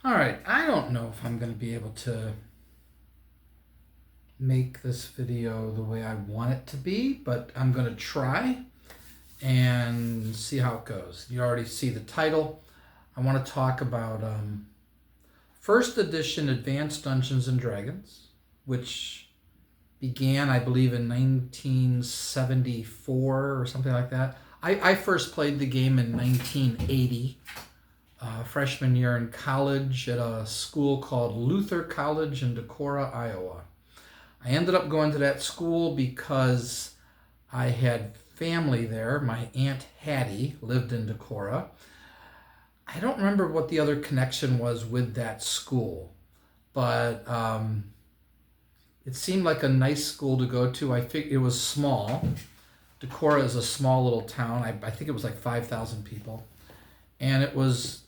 All right, I don't know if I'm going to be able to make this video the way I want it to be, but I'm going to try and see how it goes. You already see the title. I want to talk about first edition Advanced Dungeons and Dragons, which began, I believe, in 1974 or something like that. I first played the game in 1980. Freshman year in college at a school called Luther College in Decorah, Iowa. I ended up going to that school because I had family there. My Aunt Hattie lived in Decorah. I don't remember what the other connection was with that school, but it seemed like a nice school to go to. I think it was small. Decorah is a small little town. I think it was like 5,000 people. And it was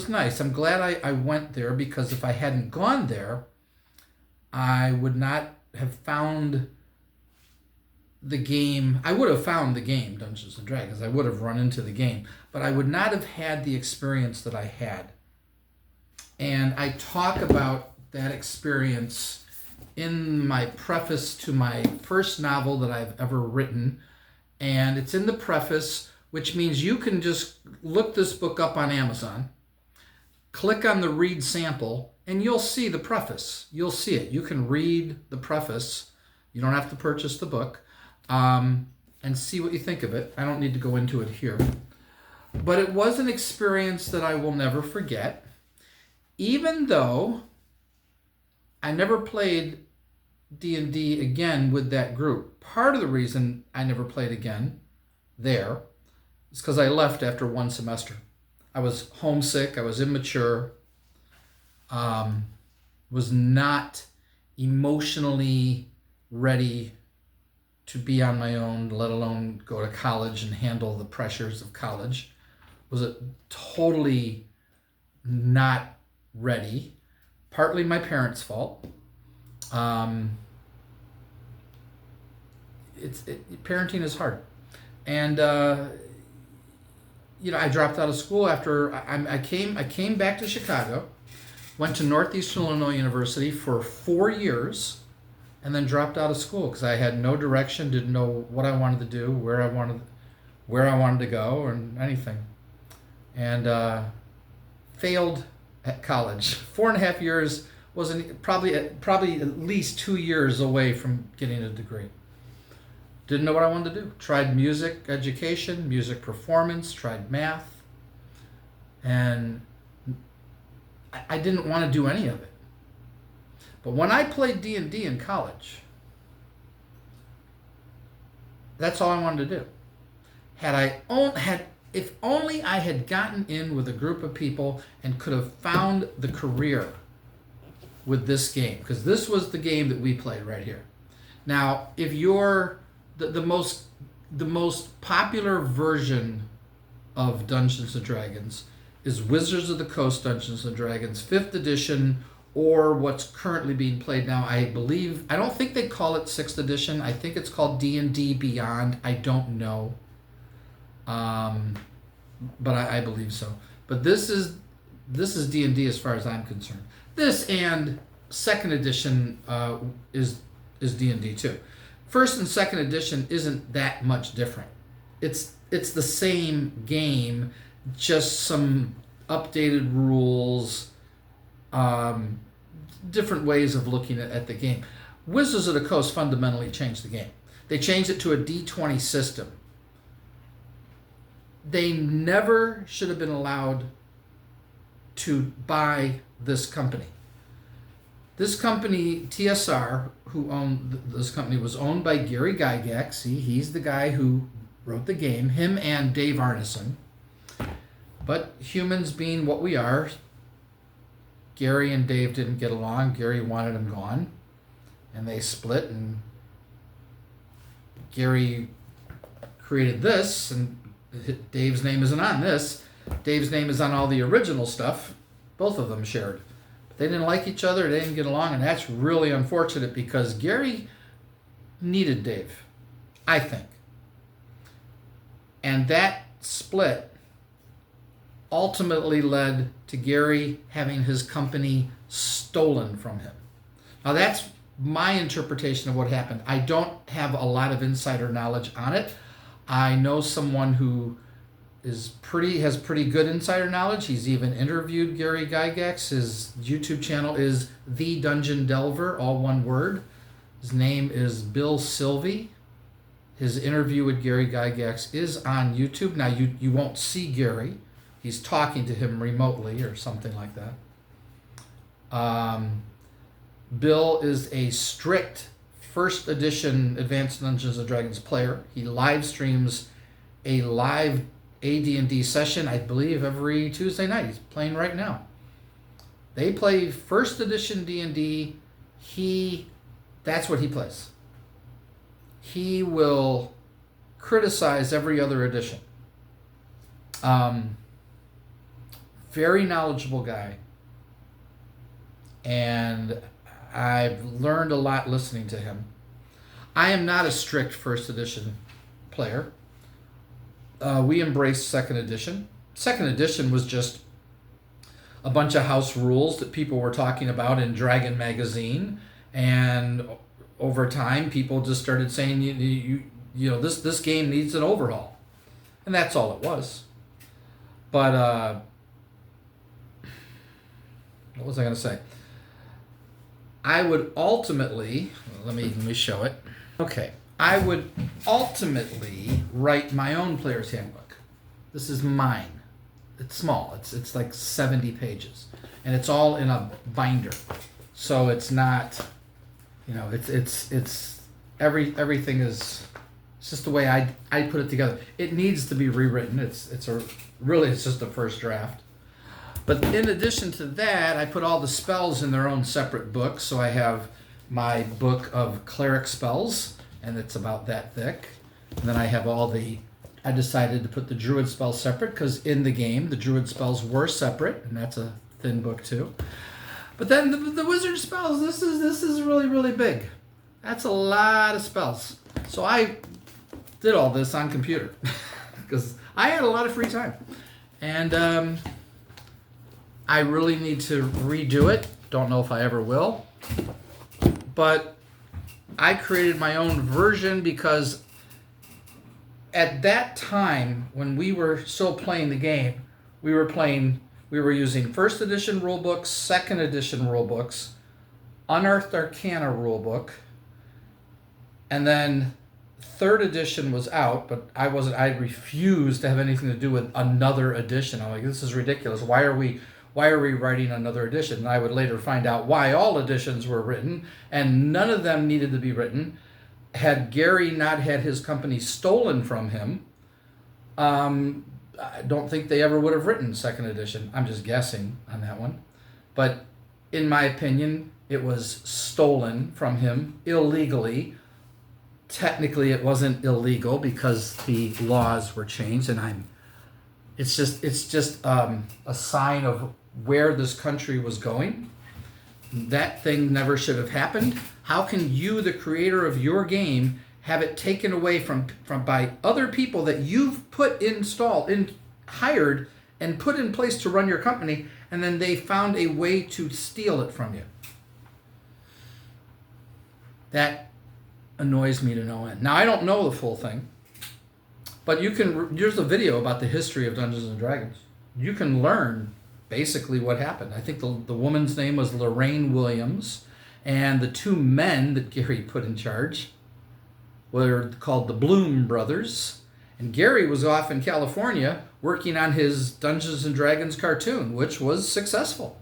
nice. I'm glad I went there, because if I hadn't gone there, I would not have found the game. I would have found the game, Dungeons & Dragons. I would have run into the game. But I would not have had the experience that I had. And I talk about that experience in my preface to my first novel that I've ever written. And it's in the preface, which means you can just look this book up on Amazon, click on the read sample, and you'll see the preface. You'll see it. You can read the preface. You don't have to purchase the book, and see what you think of it. I don't need to go into it here. But it was an experience that I will never forget, even though I never played D&D again with that group. Part of the reason I never played again there is because I left after one semester. I was homesick. I was immature. Was not emotionally ready to be on my own, let alone go to college and handle the pressures of college. Was totally not ready. Partly my parents' fault. Parenting is hard. And I dropped out of school after I came back to Chicago, went to Northeastern Illinois University for 4 years, and then dropped out of school because I had no direction, didn't know what I wanted to do, where I wanted to go, or anything, and failed at college. 4.5 years wasn't probably at least 2 years away from getting a degree. Didn't know what I wanted to do. Tried music education, music performance, tried math, and I didn't want to do any of it. But when I played D&D in college, that's all I wanted to do. If only I had gotten in with a group of people and could have found the career with this game, because this was the game that we played right here. Now, if you're the most popular version of Dungeons & Dragons is Wizards of the Coast Dungeons & Dragons 5th edition, or what's currently being played now. I don't think they call it 6th edition. I think it's called D&D Beyond. I don't know. But I believe so. But this is D&D as far as I'm concerned. This and 2nd edition is D&D too. 1st and 2nd edition isn't that much different. It's the same game, just some updated rules, different ways of looking at the game. Wizards of the Coast fundamentally changed the game. They changed it to a D20 system. They never should have been allowed to buy this company. This company, TSR, who owned this company, was owned by Gary Gygax. See, he's the guy who wrote the game, him and Dave Arneson. But humans being what we are, Gary and Dave didn't get along. Gary wanted him gone, and they split, and Gary created this, and Dave's name isn't on this. Dave's name is on all the original stuff. Both of them shared. But they didn't like each other. They didn't get along, and that's really unfortunate because Gary needed Dave, I think. And that split ultimately led to Gary having his company stolen from him. Now that's my interpretation of what happened. I don't have a lot of insider knowledge on it. I know someone who has pretty good insider knowledge. He's even interviewed Gary Gygax. His YouTube channel is The Dungeon Delver, all one word. His name is Bill Sylvie. His interview with Gary Gygax is on YouTube. Now you won't see Gary. He's talking to him remotely or something like that. Bill is a strict first edition Advanced Dungeons & Dragons player. He live streams a live AD&D session, I believe, every Tuesday night. He's playing right now. They play first edition D&D. That's what he plays. He will criticize every other edition. Very knowledgeable guy. And I've learned a lot listening to him. I am not a strict first edition player. We embraced second edition. Second edition was just a bunch of house rules that people were talking about in Dragon Magazine, and over time people just started saying you know this game needs an overhaul, and that's all it was. But what was I going to say? I would ultimately, let me show it. Okay, I would ultimately write my own player's handbook. This is mine. It's small. It's like 70 pages, and it's all in a binder. So it's not, you know, it's everything is. It's just the way I put it together. It needs to be rewritten. It's just a first draft. But in addition to that, I put all the spells in their own separate books. So I have my book of cleric spells, and it's about that thick. And then I have I decided to put the druid spells separate because in the game, the druid spells were separate, and that's a thin book too. But then the wizard spells, this is really, really big. That's a lot of spells. So I did all this on computer because I had a lot of free time. And I really need to redo it. Don't know if I ever will. But I created my own version because at that time, when we were still playing the game, we were using first edition rulebooks, second edition rulebooks, Unearthed Arcana rulebook, and then third edition was out, but I refused to have anything to do with another edition. I'm like, this is ridiculous. Why are we writing another edition? And I would later find out why all editions were written, and none of them needed to be written. Had Gary not had his company stolen from him, I don't think they ever would have written second edition. I'm just guessing on that one. But in my opinion, it was stolen from him illegally. Technically, it wasn't illegal because the laws were changed, and it's just a sign of where this country was going. That thing never should have happened. How can you, the creator of your game, have it taken away from by other people that you've hired and put in place to run your company, and then they found a way to steal it from you? That annoys me to no end. Now, I don't know the full thing, but there's a video about the history of Dungeons and Dragons. You can learn basically what happened. I think the woman's name was Lorraine Williams, and the two men that Gary put in charge were called the Bloom brothers. And Gary was off in California working on his Dungeons and Dragons cartoon, which was successful.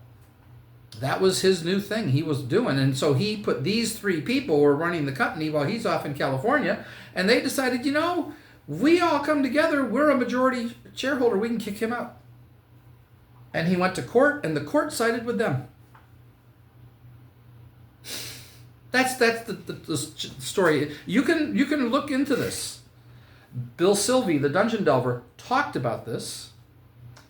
That was his new thing he was doing. And so he put these three people were running the company while he's off in California, and they decided, we all come together, we're a majority shareholder, we can kick him out. And he went to court, and the court sided with them. That's the story. You can look into this. Bill Sylvie, the Dungeon Delver, talked about this.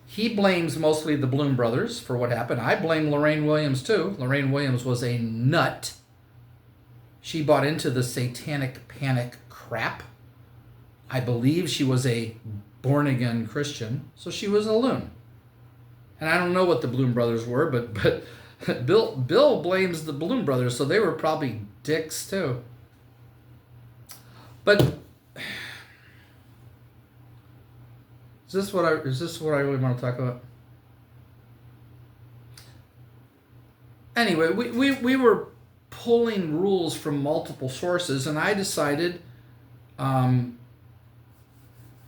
He blames mostly the Bloom brothers for what happened. I blame Lorraine Williams too. Lorraine Williams was a nut. She bought into the satanic panic crap. I believe she was a born-again Christian, so she was a loon. And I don't know what the Bloom Brothers were, but Bill blames the Bloom Brothers, so they were probably dicks too. But is this what I really want to talk about? Anyway, we were pulling rules from multiple sources, and I decided I'm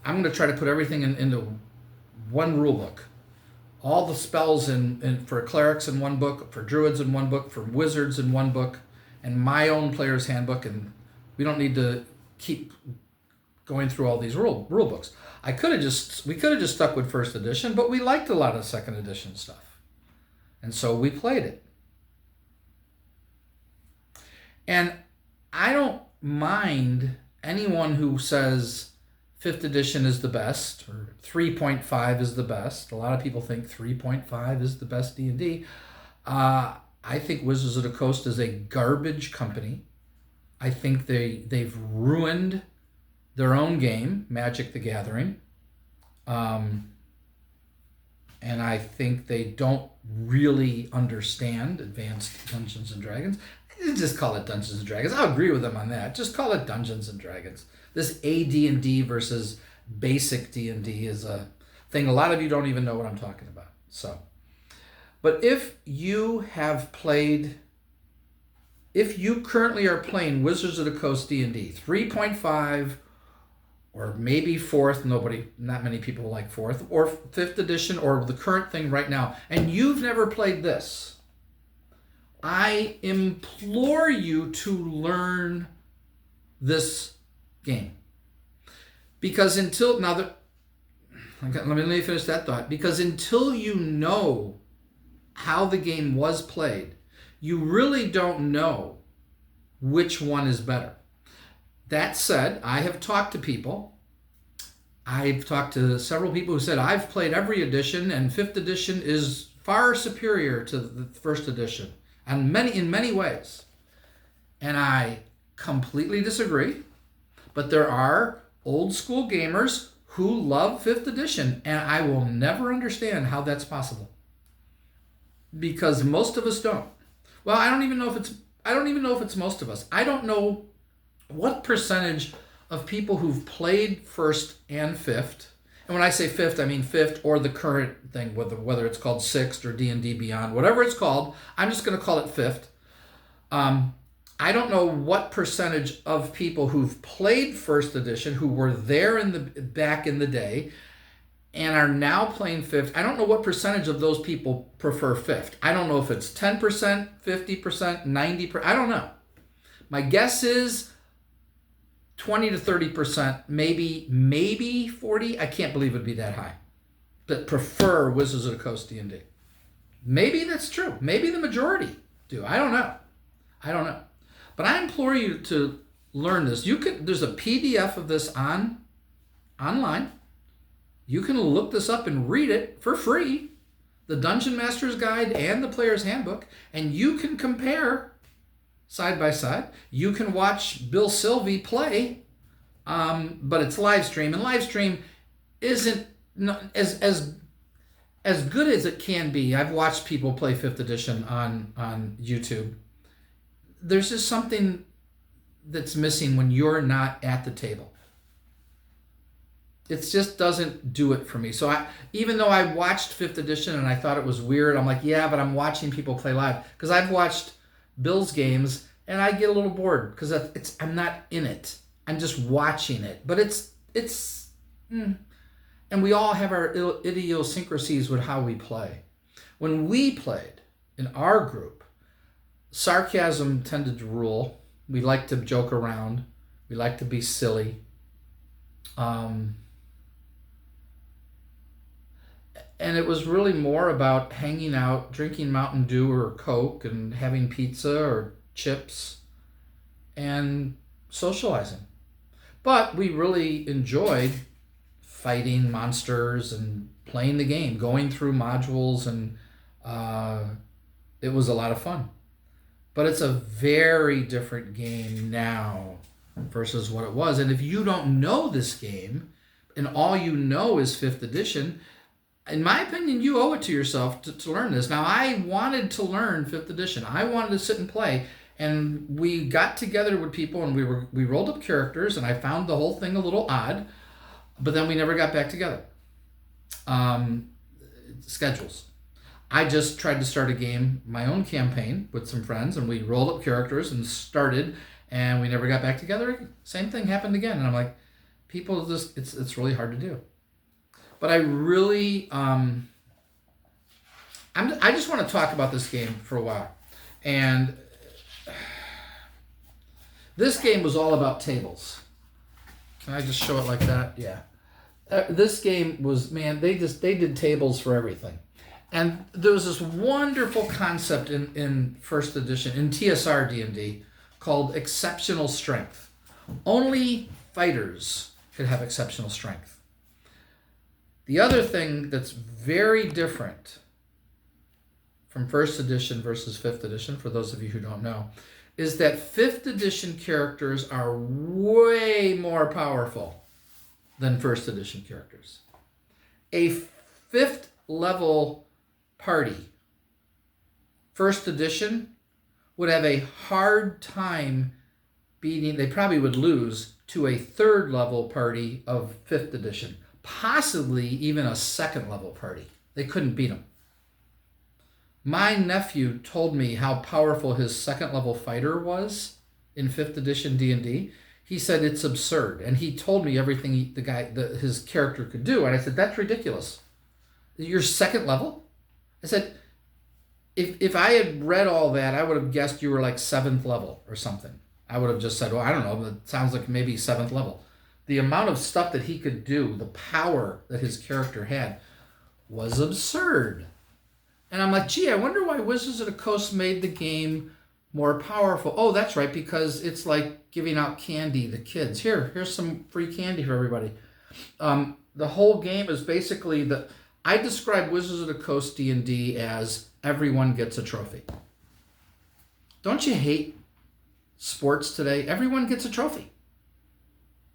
going to try to put everything into one rule book. All the spells in for clerics in one book, for druids in one book, for wizards in one book, and my own player's handbook. And we don't need to keep going through all these rule books. We could have just stuck with first edition, but we liked a lot of second edition stuff, and so we played it. And I don't mind anyone who says 5th edition is the best or 3.5 is the best. A lot of people think 3.5 is the best D&D. I think Wizards of the Coast is a garbage company. I think they've ruined their own game, Magic the Gathering. And I think they don't really understand advanced Dungeons and Dragons. Just call it Dungeons and Dragons. I'll agree with them on that. Just call it Dungeons and Dragons. This AD&D versus basic D&D is a thing a lot of you don't even know what I'm talking about. So, but if you currently are playing Wizards of the Coast D&D 3.5 or maybe 4th, not many people like 4th, or 5th edition, or the current thing right now, and you've never played this, I implore you to learn this game. Because let me finish that thought. Because until you know how the game was played, you really don't know which one is better. That said, I have talked to people. I've talked to several people who said, I've played every edition, and 5th edition is far superior to the 1st edition. And in many ways. And I completely disagree. But there are old school gamers who love 5th edition, and I will never understand how that's possible. Because most of us don't. Well, I don't even know if it's most of us. I don't know what percentage of people who've played 1st and 5th. And when I say 5th, I mean 5th or the current thing, whether it's called 6th or D&D Beyond, whatever it's called. I'm just going to call it 5th. I don't know what percentage of people who've played 1st edition, who were there back in the day, and are now playing 5th. I don't know what percentage of those people prefer 5th. I don't know if it's 10%, 50%, 90%. I don't know. My guess is 20 to 30%, maybe 40. I can't believe it'd be that high. That prefer Wizards of the Coast D&D. Maybe that's true. Maybe the majority do. I don't know. But I implore you to learn this. There's a PDF of this online. You can look this up and read it for free. The Dungeon Master's Guide and the Player's Handbook, and you can compare side by side. You can watch Bill Sylvie play, but it's live stream, and live stream isn't as good as it can be. I've watched people play 5th edition on YouTube. There's just something that's missing when you're not at the table. It just doesn't do it for me. So even though I watched 5th edition and I thought it was weird, I'm like, yeah, but I'm watching people play live. Because I've watched Bill's games and I get a little bored because I'm not in it. I'm just watching it. But and we all have our idiosyncrasies with how we play. When we played in our group, sarcasm tended to rule. We like to joke around. We like to be silly. And it was really more about hanging out, drinking Mountain Dew or Coke, and having pizza or chips, and socializing. But we really enjoyed fighting monsters and playing the game, going through modules, and it was a lot of fun. But it's a very different game now versus what it was. And if you don't know this game, and all you know is 5th edition, In my opinion, you owe it to yourself to learn this. Now, I wanted to learn 5th edition. I wanted to sit and play, and we got together with people, and we rolled up characters, and I found the whole thing a little odd, but then we never got back together. Schedules. I just tried to start a game, my own campaign, with some friends, and we rolled up characters and started, and we never got back together. Same thing happened again, and I'm like, people just, it's really hard to do. But I really, I just want to talk about this game for a while. And this game was all about tables. Can I just show it like that? Yeah. This game was, man, they did tables for everything. And there was this wonderful concept in 1st edition, in TSR D&D, called exceptional strength. Only fighters could have exceptional strength. The other thing that's very different from 1st edition versus 5th edition, for those of you who don't know, is that 5th edition characters are way more powerful than 1st edition characters. A 5th level party, 1st edition, would have a hard time beating, they probably would lose to a 3rd level party of 5th edition. Possibly even a 2nd level party. They couldn't beat him. My nephew told me how powerful his 2nd level fighter was in 5th edition D&D. He said it's absurd, and he told me everything his character could do, and I said, that's ridiculous. You're 2nd level? I said, if I had read all that, I would have guessed you were like 7th level or something. I would have just said, well, I don't know, it sounds like maybe 7th level. The amount of stuff that he could do, the power that his character had, was absurd. And I'm like, gee, I wonder why Wizards of the Coast made the game more powerful. Oh, that's right, because it's like giving out candy to kids. Here's some free candy for everybody. The whole game is basically I describe Wizards of the Coast D&D as everyone gets a trophy. Don't you hate sports today? Everyone gets a trophy.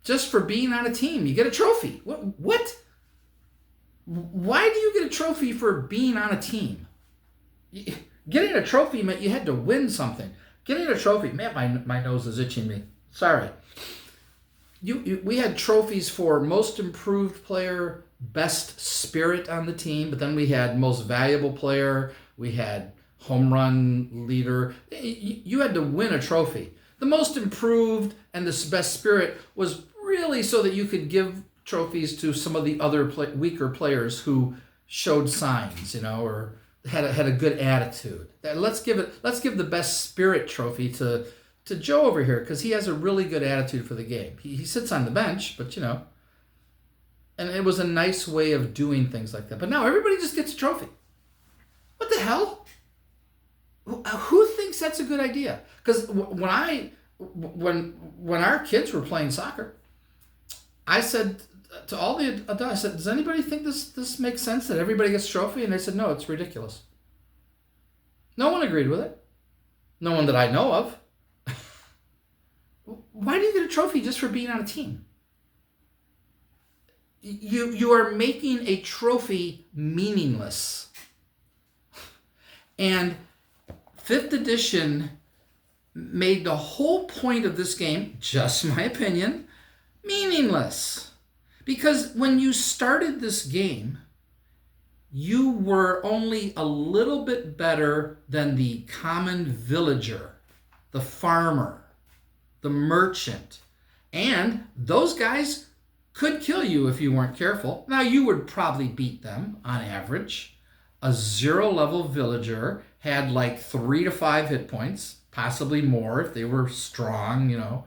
Just for being on a team, you get a trophy. What? Why do you get a trophy for being on a team? Getting a trophy meant you had to win something. Getting a trophy, man, my nose is itching me. Sorry. We had trophies for most improved player, best spirit on the team, but then we had most valuable player, we had home run leader. You had to win a trophy. The most improved and the best spirit was really so that you could give trophies to some of the other weaker players who showed signs, or had a good attitude. Let's give the best spirit trophy to Joe over here, because he has a really good attitude for the game. He sits on the bench, but and it was a nice way of doing things like that. But now everybody just gets a trophy. What the hell? Who thinks that's a good idea? Because when our kids were playing soccer, I said to all the adults, I said, does anybody think this makes sense that everybody gets a trophy? And they said, no, it's ridiculous. No one agreed with it. No one that I know of. Why do you get a trophy just for being on a team? You are making a trophy meaningless. And 5th edition made the whole point of this game, just my opinion, meaningless. Because when you started this game, you were only a little bit better than the common villager, the farmer, the merchant. And those guys could kill you if you weren't careful. Now, you would probably beat them on average. A 0-level villager had like 3 to 5 hit points, possibly more if they were strong,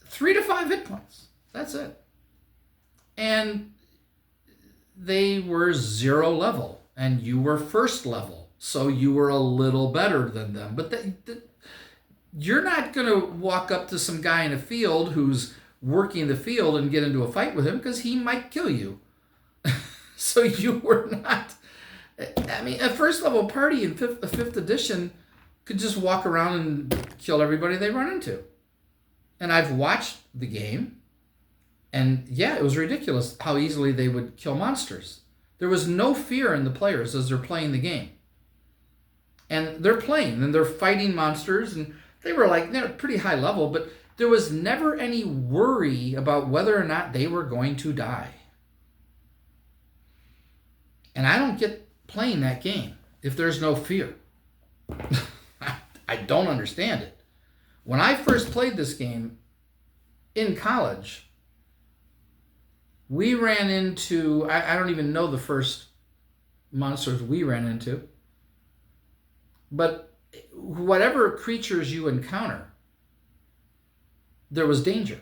3 to 5 hit points. That's it. And they were 0 level, and you were 1st level, so you were a little better than them. But you're not going to walk up to some guy in a field who's working the field and get into a fight with him, because he might kill you. So you were not... I mean, a 1st level party in 5th edition could just walk around and kill everybody they run into. And I've watched the game, and yeah, it was ridiculous how easily they would kill monsters. There was no fear in the players as they're playing the game. And they're playing, and they're fighting monsters, and they're pretty high level, but there was never any worry about whether or not they were going to die. And I don't get playing that game if there's no fear. I don't understand it. When I first played this game in college, we ran into, I don't even know the first monsters we ran into, but whatever creatures you encounter, there was danger.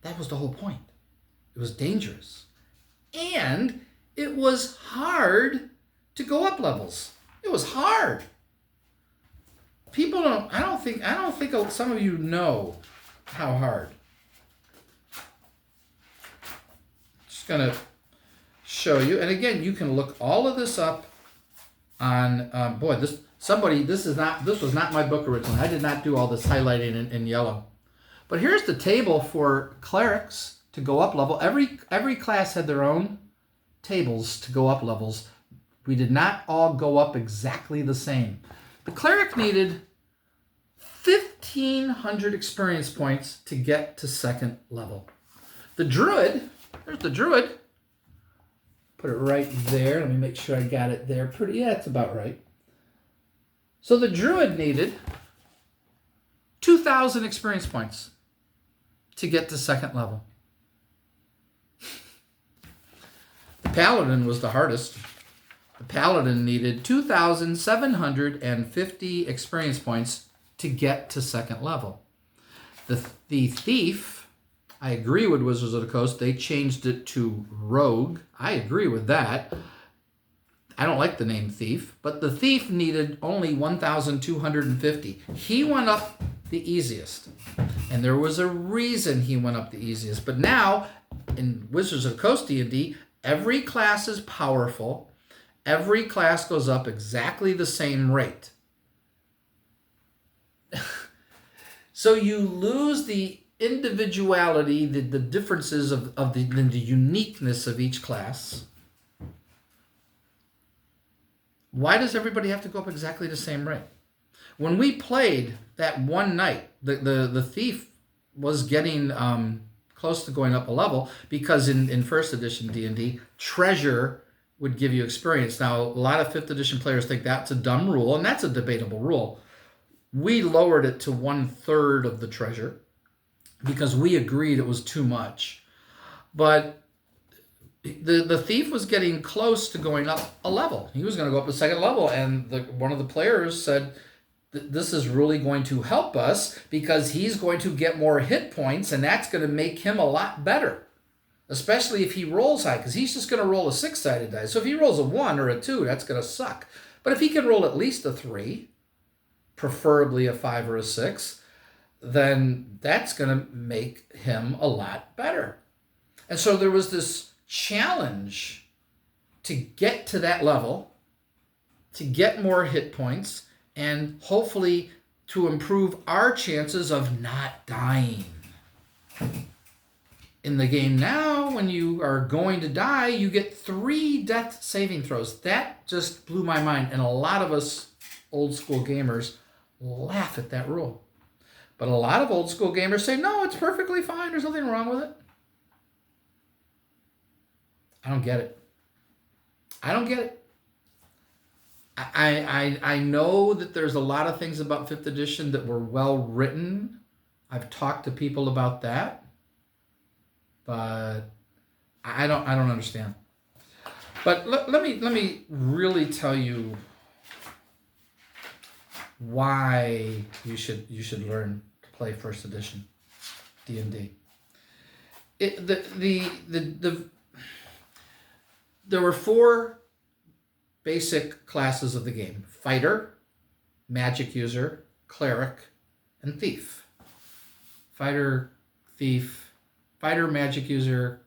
That was the whole point. It was dangerous. And it was hard to go up levels. It was hard. I don't think some of you know how hard. Just gonna show you, and again, you can look all of this up on. This was not my book originally. I did not do all this highlighting in yellow. But here's the table for clerics to go up level. Every class had their own tables to go up levels. We did not all go up exactly the same. The cleric needed 1,500 experience points to get to second level. The druid, there's the druid. Put it right there. Let me make sure I got it there. It's about right. So the druid needed 2,000 experience points to get to second level. The paladin was the hardest. The paladin needed 2,750 experience points to get to second level. The thief, I agree with Wizards of the Coast. They changed it to rogue. I agree with that. I don't like the name thief, but the thief needed only 1,250. He went up the easiest, and there was a reason he went up the easiest. But now, in Wizards of the Coast D&D, every class is powerful. Every class goes up exactly the same rate. So you lose the individuality, the differences of the uniqueness of each class. Why does everybody have to go up exactly the same rate? When we played that one night, the thief was getting close to going up a level because in first edition D&D, treasure would give you experience. Now, a lot of 5th edition players think that's a dumb rule, and that's a debatable rule. We lowered it to 1/3 of the treasure because we agreed it was too much. But the thief was getting close to going up a level. He was going to go up to second level, and one of the players said, this is really going to help us because he's going to get more hit points, and that's going to make him a lot better, especially if he rolls high, because he's just going to roll a 6-sided die. So if he rolls a 1 or a 2, that's going to suck. But if he can roll at least a 3, preferably a 5 or a 6, then that's going to make him a lot better. And so there was this challenge to get to that level, to get more hit points, and hopefully to improve our chances of not dying. In the game now, when you are going to die, you get 3 death saving throws. That just blew my mind, and a lot of us old school gamers laugh at that rule. But a lot of old school gamers say, no, it's perfectly fine. There's nothing wrong with it. I don't get it. I don't get it. I know that there's a lot of things about 5th edition that were well written. I've talked to people about that. But I don't understand. But let me really tell you why you should learn to play first edition D&D. There were 4 basic classes of the game: fighter, magic user, cleric, and thief. Fighter, magic user,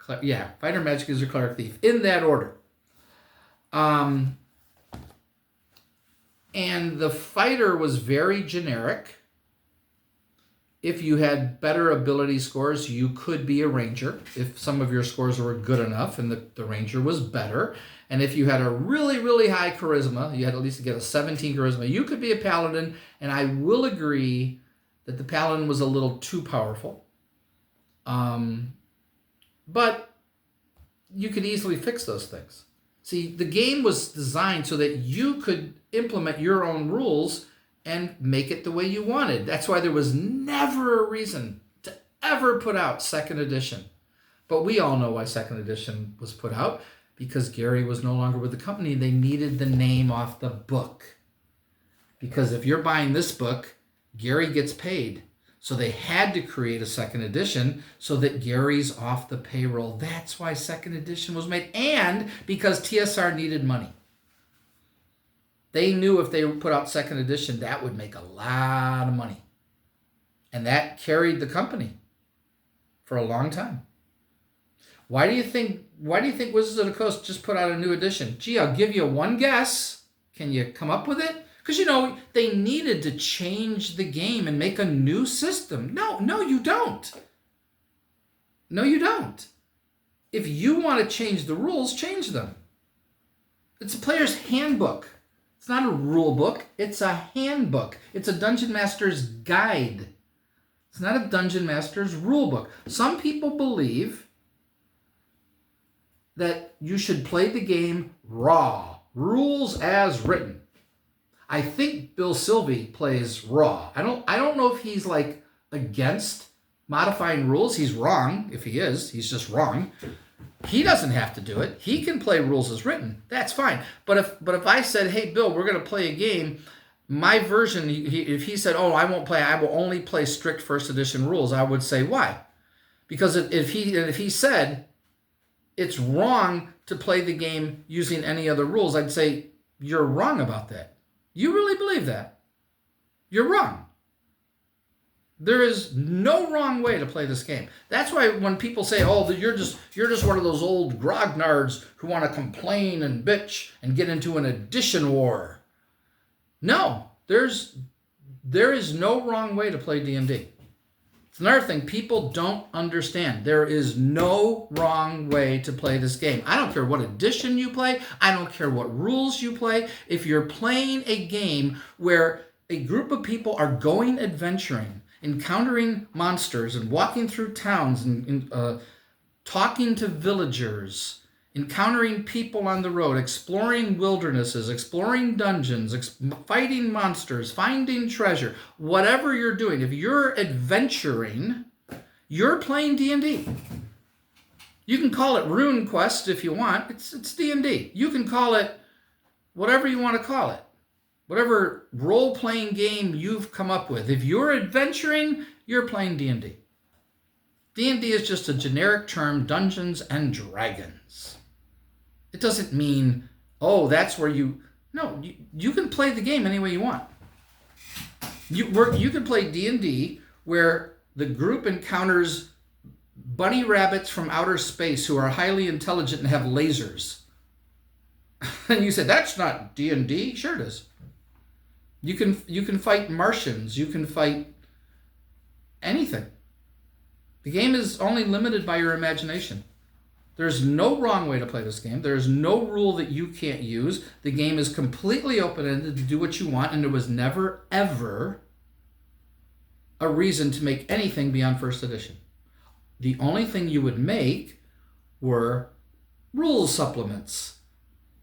fighter, magic user, cleric, thief, in that order. And the fighter was very generic. If you had better ability scores, you could be a ranger if some of your scores were good enough and the ranger was better. And if you had a really, really high charisma, you had at least to get a 17 charisma, you could be a paladin. And I will agree that the paladin was a little too powerful. But you could easily fix those things. See, the game was designed so that you could implement your own rules and make it the way you wanted. That's why there was never a reason to ever put out second edition. But we all know why second edition was put out, because Gary was no longer with the company. They needed the name off the book. Because if you're buying this book, Gary gets paid. So they had to create a second edition so that Gary's off the payroll. That's why second edition was made. And because TSR needed money. They knew if they put out second edition, that would make a lot of money. And that carried the company for a long time. Why do you think Wizards of the Coast just put out a new edition? Gee, I'll give you one guess. Can you come up with it? Because, they needed to change the game and make a new system. No, you don't. No, you don't. If you want to change the rules, change them. It's a player's handbook. It's not a rule book. It's a handbook. It's a Dungeon Master's guide. It's not a Dungeon Master's rule book. Some people believe that you should play the game raw, rules as written. I think Bill Sylvie plays raw. I don't know if he's like against modifying rules. He's wrong. If he is, he's just wrong. He doesn't have to do it. He can play rules as written. That's fine. But if I said, hey, Bill, we're going to play a game, my version, if he said, oh, I won't play, I will only play strict first edition rules, I would say, why? Because if he said it's wrong to play the game using any other rules, I'd say, you're wrong about that. You really believe that? You're wrong. There is no wrong way to play this game. That's why when people say, oh, you're just one of those old grognards who want to complain and bitch and get into an edition war. No, there is no wrong way to play D&D. It's another thing people don't understand. There is no wrong way to play this game. I don't care what edition you play. I don't care what rules you play. If you're playing a game where a group of people are going adventuring, encountering monsters and walking through towns and talking to villagers, encountering people on the road, exploring wildernesses, exploring dungeons, fighting monsters, finding treasure, whatever you're doing, if you're adventuring, you're playing D&D. You can call it Rune Quest if you want. It's D&D. You can call it whatever you want to call it. Whatever role-playing game you've come up with. If you're adventuring, you're playing D&D. D&D is just a generic term, Dungeons and Dragons. It doesn't mean, oh, that's where you... No, you can play the game any way you want. You can play D&D where the group encounters bunny rabbits from outer space who are highly intelligent and have lasers. And you said, that's not D&D. Sure it is. You can fight Martians. You can fight anything. The game is only limited by your imagination. There's no wrong way to play this game. There's no rule that you can't use. The game is completely open-ended to do what you want, and there was never, ever a reason to make anything beyond first edition. The only thing you would make were rule supplements,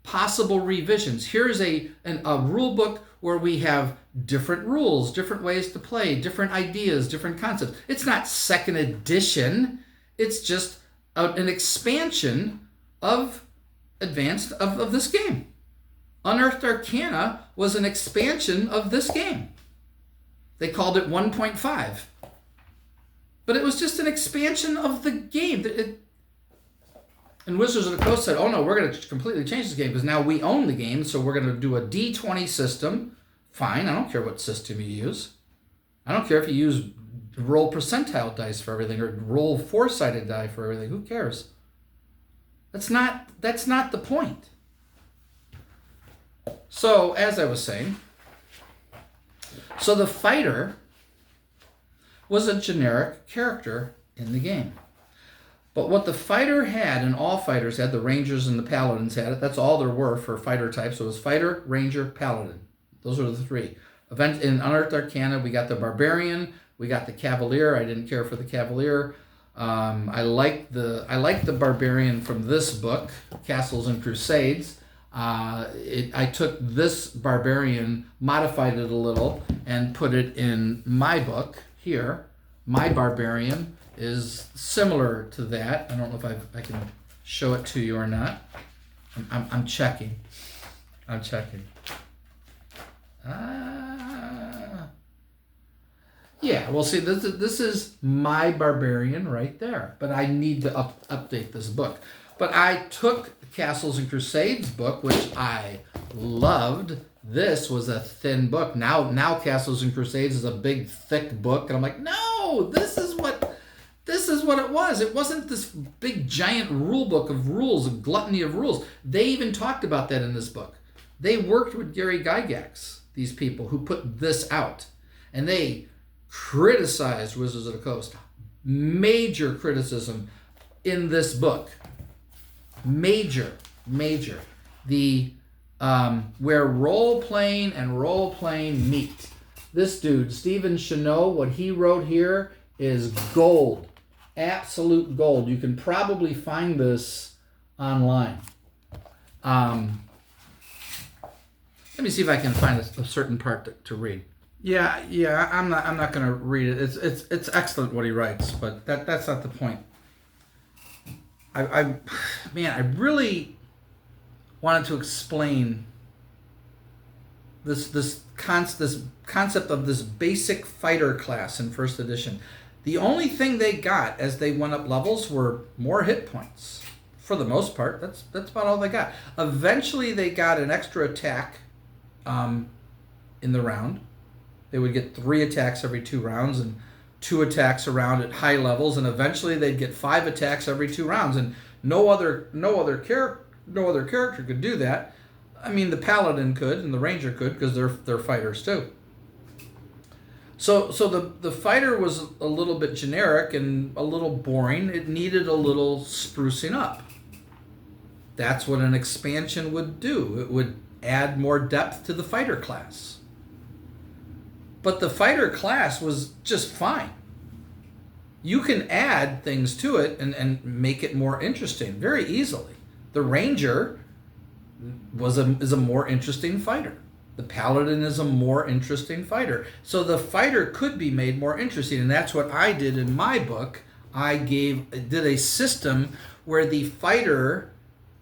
possible revisions. Here's a rule book where we have different rules, different ways to play, different ideas, different concepts. It's not second edition. It's just an expansion of this game. Unearthed Arcana was an expansion of this game. They called it 1.5. But it was just an expansion of the game. And Wizards of the Coast said, oh no, we're going to completely change this game because now we own the game, so we're going to do a D20 system. Fine, I don't care what system you use. I don't care if you use roll percentile dice for everything or roll four-sided die for everything. Who cares? That's not the point. So, as I was saying, so the fighter was a generic character in the game. But what the fighter had, and all fighters had, the Rangers and the Paladins had it, that's all there were for fighter types. So it was Fighter, Ranger, Paladin. Those were the three. In Unearthed Arcana, we got the Barbarian, we got the Cavalier. I didn't care for the Cavalier. I like the Barbarian from this book, Castles and Crusades. I took this Barbarian, modified it a little, and put it in my book here. My Barbarian is similar to that. I don't know if I can show it to you or not. I'm checking. I'm checking. Yeah, well, see, this is my Barbarian right there. But I need to update this book. But I took Castles and Crusades book, which I loved. This was a thin book. Now Castles and Crusades is a big, thick book. And I'm like, no, this is what it was. It wasn't this big, giant rule book of rules, a gluttony of rules. They even talked about that in this book. They worked with Gary Gygax, these people who put this out. And they criticized Wizards of the Coast. Major criticism in this book. Major. The where role-playing and role-playing meet. This dude, Stephen Cheneau, what he wrote here is gold. Absolute gold. You can probably find this online. Let me see if I can find a certain part to read. Yeah. I'm not going to read it. It's excellent what he writes, but that's not the point. I really wanted to explain this concept of this basic fighter class in first edition. The only thing they got as they went up levels were more hit points. For the most part, that's about all they got. Eventually, they got an extra attack in the round. They would get 3 attacks every 2 rounds and 2 attacks around at high levels, and eventually they'd get 5 attacks every 2 rounds. And no other character could do that. I mean, the Paladin could and the Ranger could because they're fighters too. So the fighter was a little bit generic and a little boring. It needed a little sprucing up. That's what an expansion would do. It would add more depth to the fighter class. But the fighter class was just fine. You can add things to it and make it more interesting very easily. The Ranger is a more interesting fighter. The Paladin is a more interesting fighter. So the fighter could be made more interesting, and that's what I did in my book. I did a system where the fighter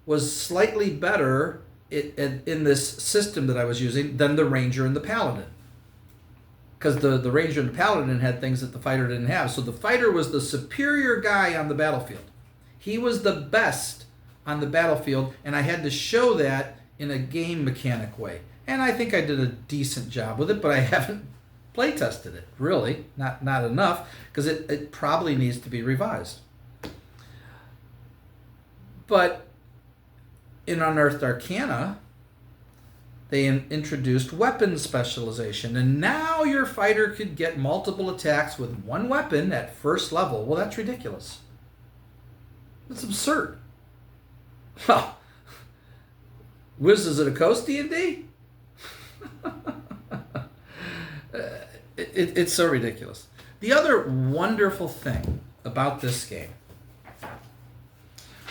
was slightly better in this system that I was using than the Ranger and the Paladin. Because the Ranger and the Paladin had things that the fighter didn't have. So the fighter was the superior guy on the battlefield. He was the best on the battlefield, and I had to show that in a game mechanic way. And I think I did a decent job with it, but I haven't play tested it, really. Not enough, because it probably needs to be revised. But in Unearthed Arcana, they introduced weapon specialization, and now your fighter could get multiple attacks with one weapon at first level. Well, that's ridiculous. That's absurd. Well, Wizards of the Coast D&D? It's so ridiculous. The other wonderful thing about this game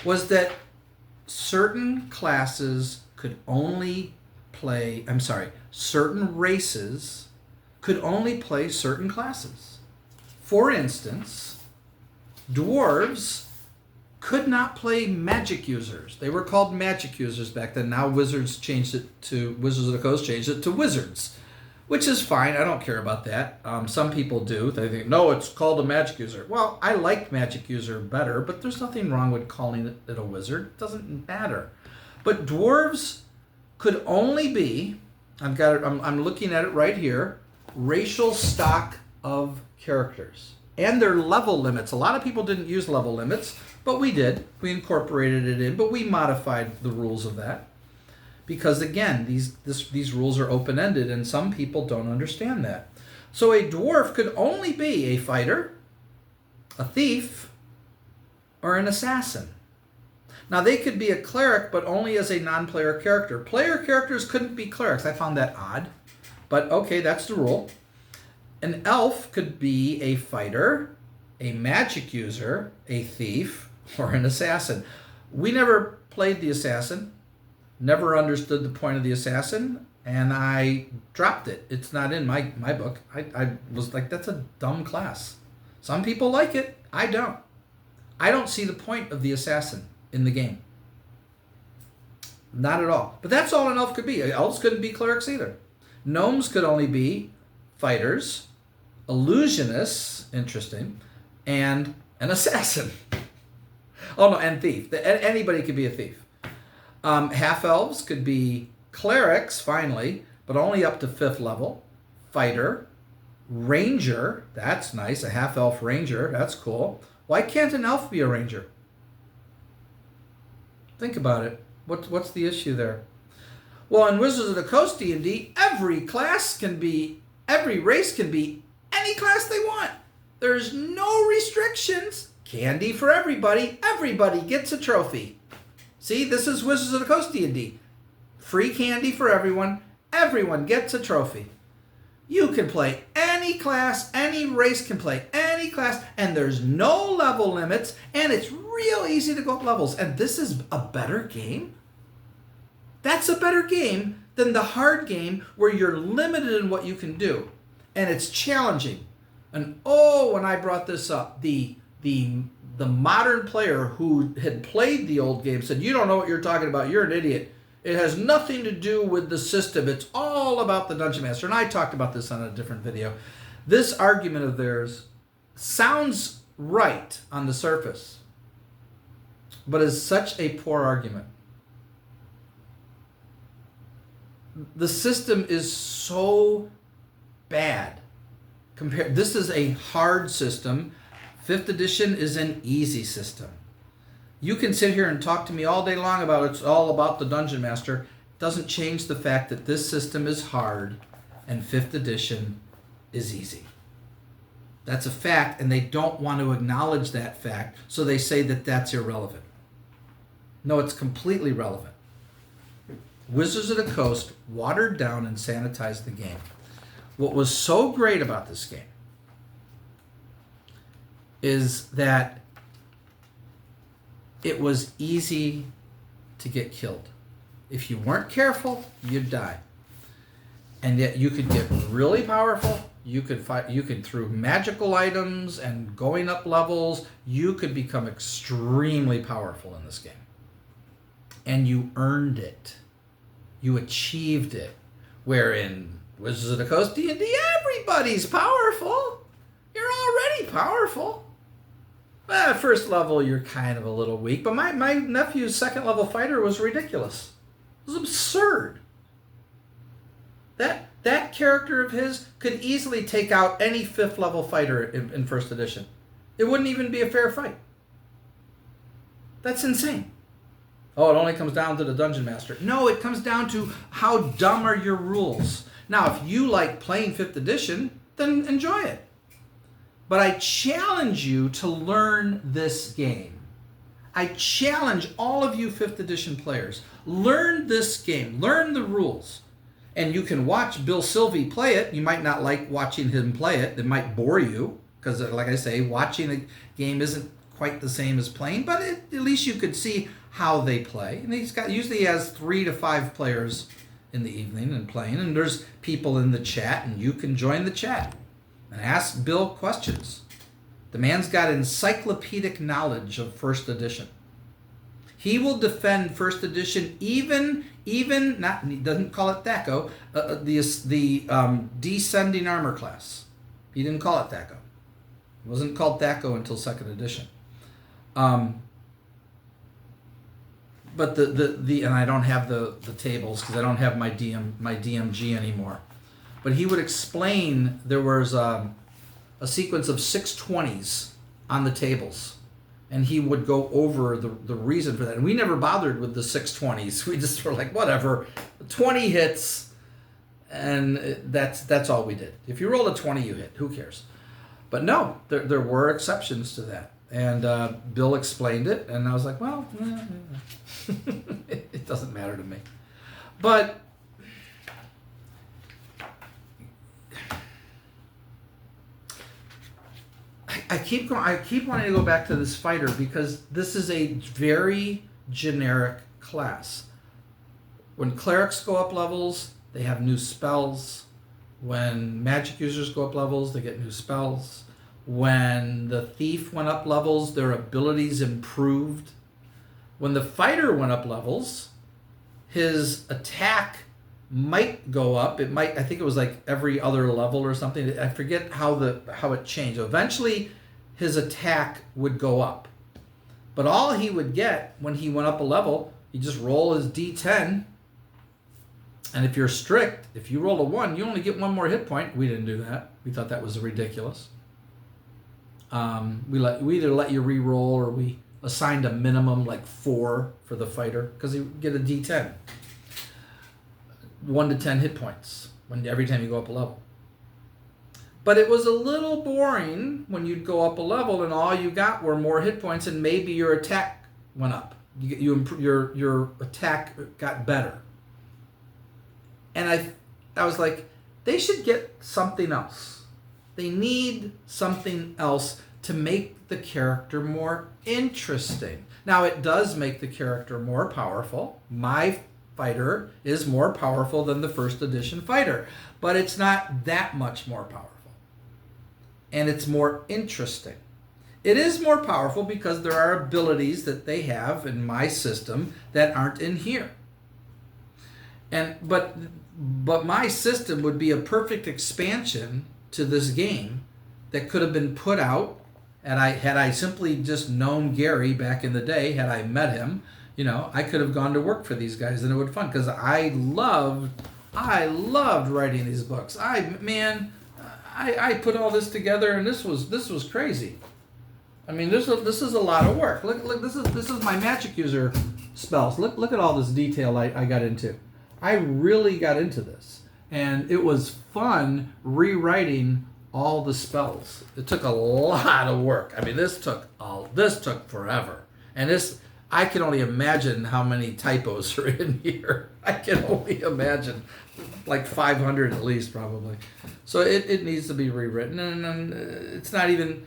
was that certain races could only play certain classes. For instance, dwarves could not play magic users. They were called magic users back then. Now Wizards of the Coast changed it to wizards, which is fine. I don't care about that. Some people do. They think, no, it's called a magic user. Well, I like magic user better, but there's nothing wrong with calling it a wizard. It doesn't matter. But dwarves could only be, I'm looking at it right here, racial stock of characters. And their level limits. A lot of people didn't use level limits, but we did. We incorporated it in, but we modified the rules of that. Because again, these rules are open-ended, and some people don't understand that. So a dwarf could only be a fighter, a thief, or an assassin. Now, they could be a cleric, but only as a non-player character. Player characters couldn't be clerics. I found that odd. But okay, that's the rule. An elf could be a fighter, a magic user, a thief, or an assassin. We never played the assassin, never understood the point of the assassin, and I dropped it. It's not in my book. I was like, that's a dumb class. Some people like it. I don't. I don't see the point of the assassin in the game. Not at all. But that's all an elf could be. Elves couldn't be clerics either. Gnomes could only be fighters, illusionists, interesting, and an assassin. Oh no, and thief. Anybody could be a thief. Half-elves could be clerics, finally, but only up to 5th level. Fighter, ranger, that's nice, a half-elf ranger, that's cool. Why can't an elf be a ranger? Think about it. What's the issue there? Well, in Wizards of the Coast D&D, every race can be any class they want. There's no restrictions. Candy for everybody. Everybody gets a trophy. See, this is Wizards of the Coast D&D. Free candy for everyone. Everyone gets a trophy. You can play any class, any race can play any class, and there's no level limits, and it's real easy to go up levels. And this is a better game? That's a better game than the hard game where you're limited in what you can do. And it's challenging. And when I brought this up, the modern player who had played the old game said, you don't know what you're talking about, you're an idiot. It has nothing to do with the system. It's all about the Dungeon Master. And I talked about this on a different video. This argument of theirs sounds right on the surface, but is such a poor argument. The system is so bad. This is a hard system. 5th edition is an easy system. You can sit here and talk to me all day long about it's all about the Dungeon Master. It doesn't change the fact that this system is hard and 5th edition is easy. That's a fact, and they don't want to acknowledge that fact, so they say that that's irrelevant. No, it's completely relevant. Wizards of the Coast watered down and sanitized the game. What was so great about this game is that it was easy to get killed. If you weren't careful, you'd die. And yet you could get really powerful. You could fight. You could, through magical items and going up levels, you could become extremely powerful in this game. And you earned it. You achieved it. Where in Wizards of the Coast D&D, everybody's powerful. You're already powerful. Well, first level, you're kind of a little weak. But my nephew's 2nd level fighter was ridiculous. It was absurd. That character of his could easily take out any 5th level fighter in 1st edition. It wouldn't even be a fair fight. That's insane. Oh, it only comes down to the Dungeon Master. No, it comes down to how dumb are your rules. Now, if you like playing 5th edition, then enjoy it. But I challenge you to learn this game. I challenge all of you 5th edition players. Learn this game. Learn the rules. And you can watch Bill Sylvie play it. You might not like watching him play it. It might bore you. Because, like I say, watching a game isn't quite the same as playing. But at least you could see how they play. And usually he has 3 to 5 players in the evening and playing. And there's people in the chat. And you can join the chat and ask Bill questions. The man's got encyclopedic knowledge of 1st edition. He will defend 1st edition even not, he doesn't call it THACO, the descending armor class. He didn't call it THACO. It wasn't called THACO until 2nd edition. But and I don't have the tables because I don't have my DMG anymore. But he would explain there was a sequence of 620s on the tables. And he would go over the reason for that. And we never bothered with the 620s. We just were like, whatever, 20 hits. And that's all we did. If you roll a 20, you hit. Who cares? But no, there were exceptions to that. And Bill explained it, and I was like, well, it doesn't matter to me. But I keep wanting to go back to this fighter because this is a very generic class. When clerics go up levels, they have new spells. When magic users go up levels, they get new spells. When the thief went up levels, their abilities improved. When the fighter went up levels, his attack might go up. It might, I think it was like every other level or something. I forget how it changed. Eventually, his attack would go up. But all he would get when he went up a level, he just roll his D10. And if you're strict, if you roll a 1, you only get 1 more hit point. We didn't do that. We thought that was ridiculous. We either let you re-roll or we assigned a minimum like 4 for the fighter because you get a D10. 1 to 10 hit points every time you go up a level. But it was a little boring when you'd go up a level and all you got were more hit points and maybe your attack went up. Your attack got better. And I was like, they should get something else. They need something else to make the character more interesting. Now, it does make the character more powerful. My fighter is more powerful than the first edition fighter, but it's not that much more powerful. And it's more interesting. It is more powerful because there are abilities that they have in my system that aren't in here. But my system would be a perfect expansion to this game that could have been put out had I simply just known Gary back in the day, had I met him, I could have gone to work for these guys and it would be fun because I loved writing these books. I put all this together and this was crazy. I mean, this is a lot of work. Look, this is my magic user spells. Look at all this detail I got into. I really got into this, and it was fun rewriting all the spells. It took a lot of work. I mean, this took forever, and I can only imagine how many typos are in here. I can only imagine, like 500 at least, probably. So it needs to be rewritten, and it's not even.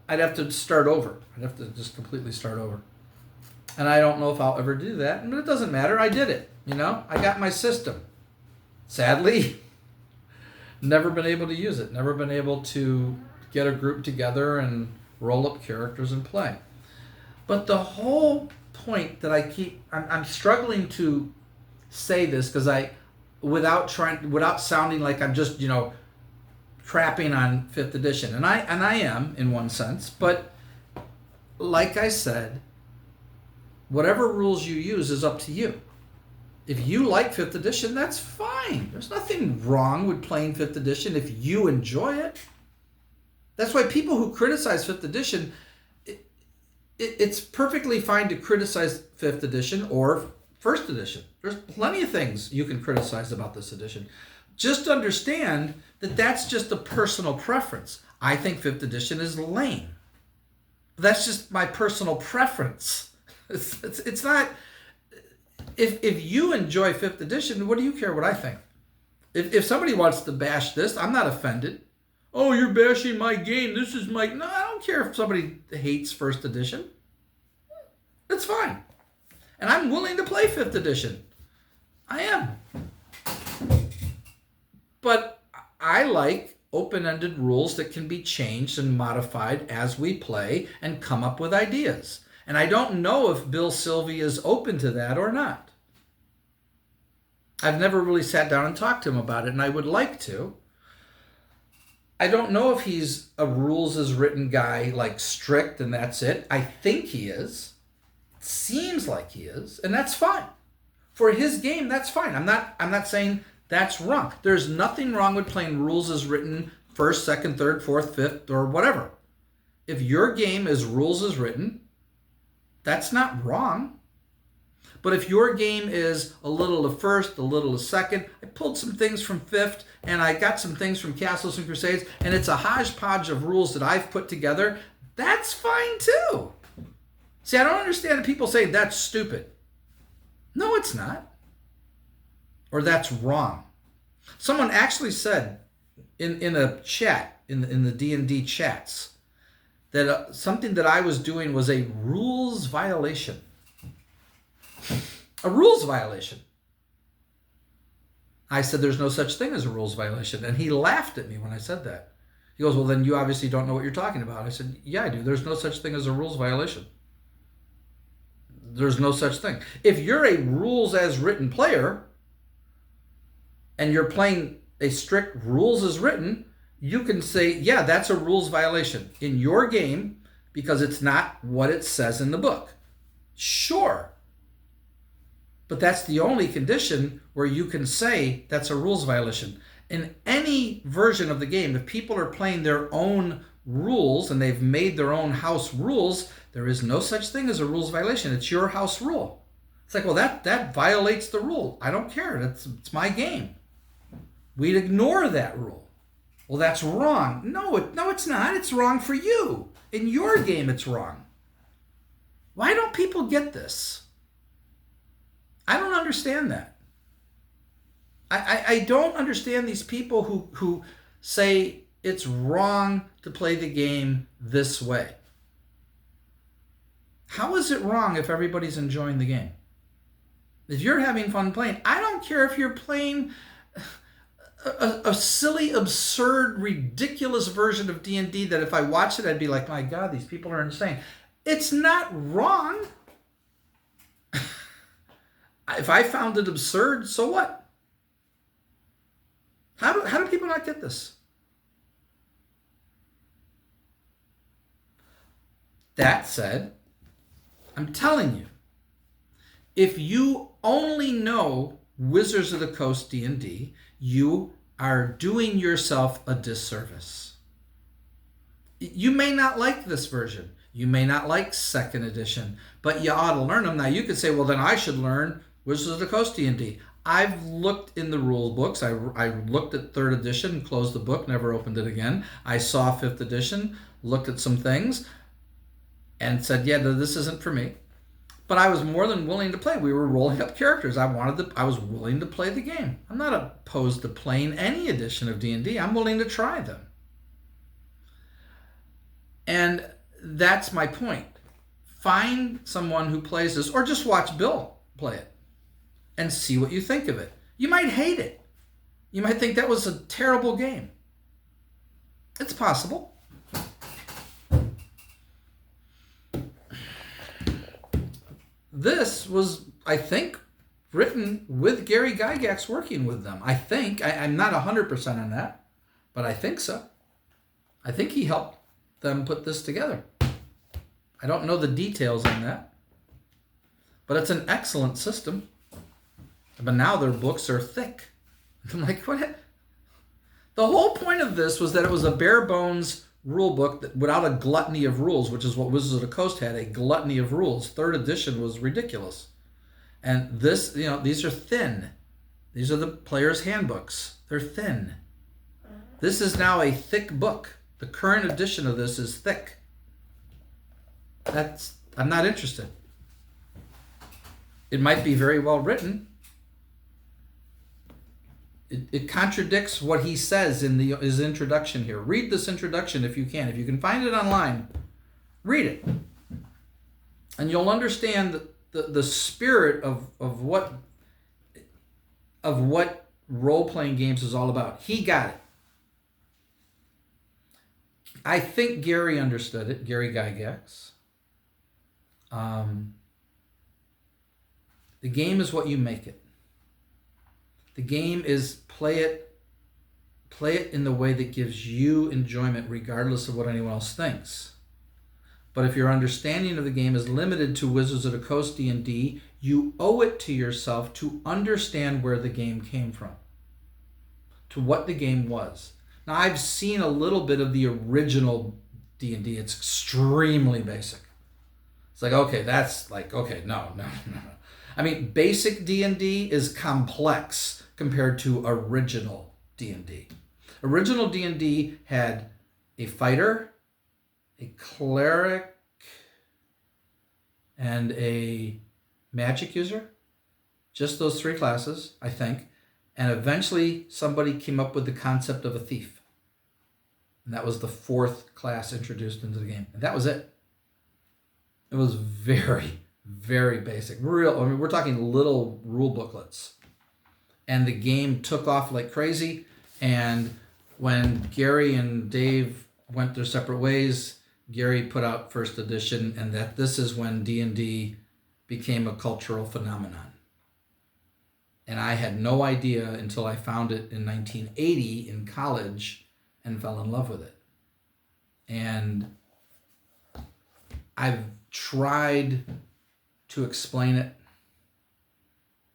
I'd have to start over. I'd have to just completely start over. And I don't know if I'll ever do that, but it doesn't matter. I did it. I got my system. Sadly, never been able to use it. Never been able to get a group together and roll up characters and play. But the whole point that I'm struggling to say this because without sounding like I'm just, crapping on 5th edition. And I am in one sense, but like I said, whatever rules you use is up to you. If you like 5th edition, that's fine. There's nothing wrong with playing 5th edition if you enjoy it. That's why people who criticize 5th edition, it's perfectly fine to criticize 5th edition or 1st edition. There's plenty of things you can criticize about this edition. Just understand that that's just a personal preference. I think 5th edition is lame. That's just my personal preference. It's not... If you enjoy 5th edition, what do you care what I think? If somebody wants to bash this, I'm not offended. Oh, you're bashing my game. This is my... No, I don't care if somebody hates 1st edition. It's fine. And I'm willing to play 5th edition. I am. But I like open-ended rules that can be changed and modified as we play and come up with ideas. And I don't know if Bill Sylvie is open to that or not. I've never really sat down and talked to him about it, and I would like to. I don't know if he's a rules as written guy, like strict and that's it. I think he is. Seems like he is, and that's fine. For his game, that's fine. I'm not saying that's wrong. There's nothing wrong with playing rules as written 1st, 2nd, 3rd, 4th, 5th, or whatever. If your game is rules as written, that's not wrong. But if your game is a little of first, a little of second, I pulled some things from fifth, and I got some things from Castles and Crusades, and it's a hodgepodge of rules that I've put together, that's fine too. See, I don't understand people say that's stupid. No, it's not. Or that's wrong. Someone actually said in a chat, in the D&D chats, that something that I was doing was a rules violation. A rules violation. I said there's no such thing as a rules violation. And he laughed at me when I said that. He goes, well, then you obviously don't know what you're talking about. I said, yeah, I do. There's no such thing as a rules violation. There's no such thing. If you're a rules as written player and you're playing a strict rules as written, you can say, yeah, that's a rules violation in your game because it's not what it says in the book. Sure. But that's the only condition where you can say that's a rules violation. In any version of the game, if people are playing their own rules and they've made their own house rules, there is no such thing as a rules violation. It's your house rule. It's like, well, that violates the rule. I don't care. It's my game. We'd ignore that rule. Well, that's wrong. No, it's not. It's wrong for you. In your game, it's wrong. Why don't people get this? I don't understand that. I don't understand these people who say it's wrong to play the game this way. How is it wrong if everybody's enjoying the game? If you're having fun playing, I don't care if you're playing a silly, absurd, ridiculous version of D&D that if I watched it, I'd be like, my God, these people are insane. It's not wrong. If I found it absurd, so what? How do people not get this? That said, I'm telling you, if you only know Wizards of the Coast D&D, you are doing yourself a disservice. You may not like this version. You may not like second edition, but you ought to learn them. Now you could say, well, then I should learn Wizards of the Coast D&D. I've looked in the rule books. I looked at third edition, closed the book, never opened it again. I saw fifth edition, looked at some things, and said, yeah, this isn't for me. But I was more than willing to play. We were rolling up characters. I was willing to play the game. I'm not opposed to playing any edition of D&D. I'm willing to try them. And that's my point. Find someone who plays this, or just watch Bill play it and see what you think of it. You might hate it. You might think that was a terrible game. It's possible. This was, I think, written with Gary Gygax working with them. I think. I'm not 100% on that, but I think so. I think he helped them put this together. I don't know the details on that, but it's an excellent system. But now their books are thick. I'm like, what? The whole point of this was that it was a bare bones rule book that, without a gluttony of rules, which is what Wizards of the Coast had, a gluttony of rules. Third edition was ridiculous. And this, these are thin. These are the players' handbooks. They're thin. This is now a thick book. The current edition of this is thick. I'm not interested. It might be very well written. It contradicts what he says in his introduction here. Read this introduction if you can. If you can find it online, read it. And you'll understand the spirit of what role-playing games is all about. He got it. I think Gary understood it, Gary Gygax. The game is what you make it. The game is play it in the way that gives you enjoyment regardless of what anyone else thinks. But if your understanding of the game is limited to Wizards of the Coast D&D, you owe it to yourself to understand where the game came from, to what the game was. Now, I've seen a little bit of the original D&D. It's extremely basic. It's like, okay, no. I mean, basic D&D is complex compared to original D&D. Original D&D had a fighter, a cleric, and a magic user. Just those three classes, I think. And eventually somebody came up with the concept of a thief. And that was the fourth class introduced into the game. And that was it. It was very, very basic. We're talking little rule booklets. And the game took off like crazy. And when Gary and Dave went their separate ways, Gary put out first edition, and that this is when D&D became a cultural phenomenon. And I had no idea until I found it in 1980 in college and fell in love with it. And I've tried to explain it,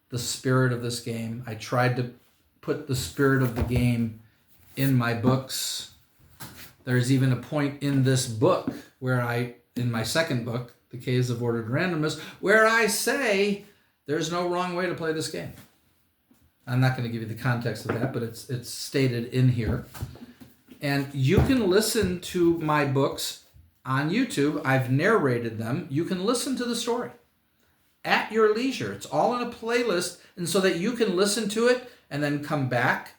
the spirit of this game. I tried to put the spirit of the game in my books. There's even a point in this book where in my second book, The Caves of Ordered Randomness, where I say there's no wrong way to play this game. I'm not going to give you the context of that, but it's stated in here. And you can listen to my books on YouTube. I've narrated them. You can listen to the story at your leisure. It's all in a playlist, and so that you can listen to it and then come back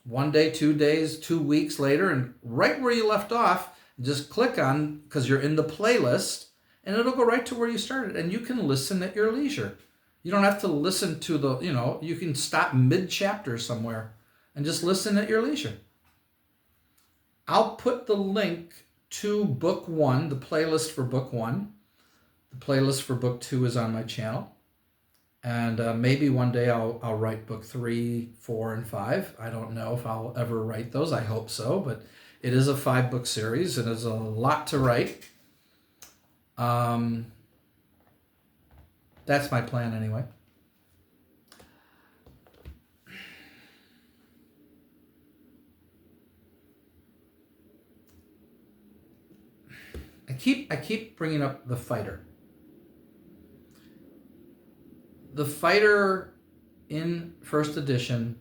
1 day, 2 days, 2 weeks later, and right where you left off, just click on, because you're in the playlist, and it'll go right to where you started, and you can listen at your leisure. You don't have to listen to you can stop mid-chapter somewhere and just listen at your leisure. I'll put the link to book 1, the playlist for book 1. The playlist for book 2 is on my channel. And maybe one day I'll write book 3, 4, and 5. I don't know if I'll ever write those. I hope so. But it is a 5-book series, and there's a lot to write. That's my plan anyway. I keep bringing up the fighter. The fighter in first edition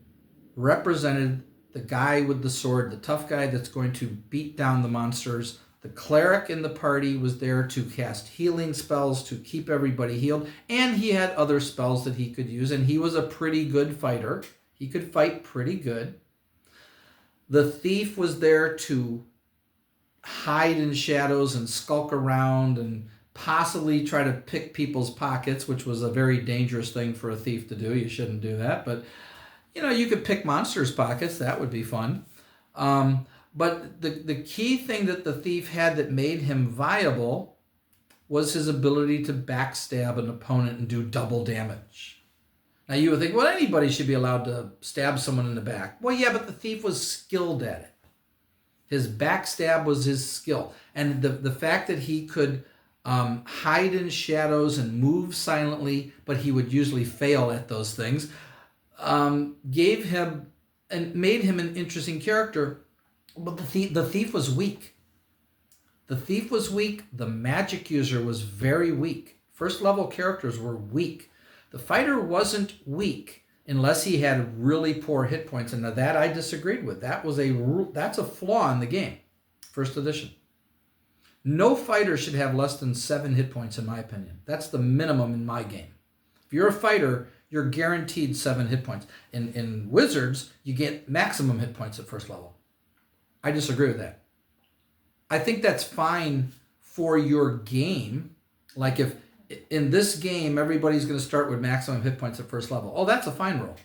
represented the guy with the sword, the tough guy that's going to beat down the monsters. The cleric in the party was there to cast healing spells to keep everybody healed, and he had other spells that he could use, and he was a pretty good fighter. He could fight pretty good. The thief was there to hide in shadows and skulk around and possibly try to pick people's pockets, which was a very dangerous thing for a thief to do. You shouldn't do that. But, you could pick monsters' pockets. That would be fun. But the key thing that the thief had that made him viable was his ability to backstab an opponent and do double damage. Now, you would think, well, anybody should be allowed to stab someone in the back. Well, yeah, but the thief was skilled at it. His backstab was his skill. And the fact that he could hide in shadows and move silently, but he would usually fail at those things, gave him and made him an interesting character. But the thief was weak. The thief was weak. The magic user was very weak. First level characters were weak. The fighter wasn't weak unless he had really poor hit points, and that I disagreed with. That's a flaw in the game, first edition. No fighter should have less than 7 hit points, in my opinion. That's the minimum in my game. If you're a fighter, you're guaranteed 7 hit points. In Wizards, you get maximum hit points at first level. I disagree with that. I think that's fine for your game. Like if in this game, everybody's going to start with maximum hit points at first level. Oh, that's a fine rule.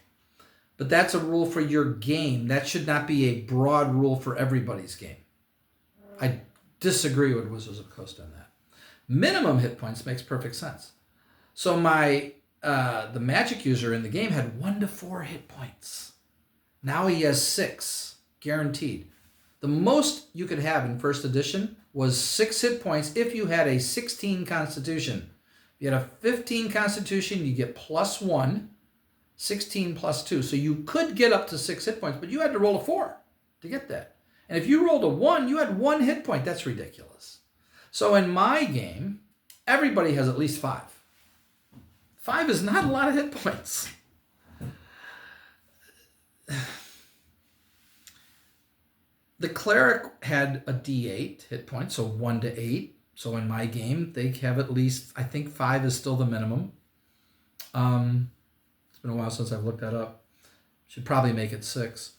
But that's a rule for your game. That should not be a broad rule for everybody's game. I disagree with Wizards of the Coast on that. Minimum hit points makes perfect sense. So the magic user in the game had 1 to 4 hit points. Now he has 6, guaranteed. The most you could have in first edition was 6 hit points if you had a 16 constitution. If you had a 15 constitution, you get +1, 16 +2. So you could get up to 6 hit points, but you had to roll a 4 to get that. And if you rolled a 1, you had 1 hit point. That's ridiculous. So in my game, everybody has at least 5. 5 is not a lot of hit points. The cleric had a D8 hit points, so 1 to 8. So in my game, they have at least, I think 5 is still the minimum. It's been a while since I've looked that up. Should probably make it 6.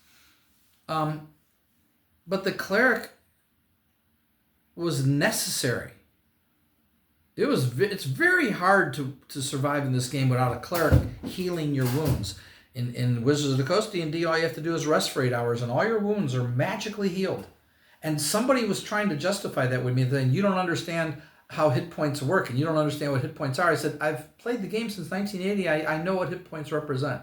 But the cleric was necessary. It's very hard to survive in this game without a cleric healing your wounds. In Wizards of the Coast D&D, all you have to do is rest for 8 hours, and all your wounds are magically healed. And somebody was trying to justify that with me, saying, you don't understand how hit points work, and you don't understand what hit points are. I said, I've played the game since 1980. I know what hit points represent.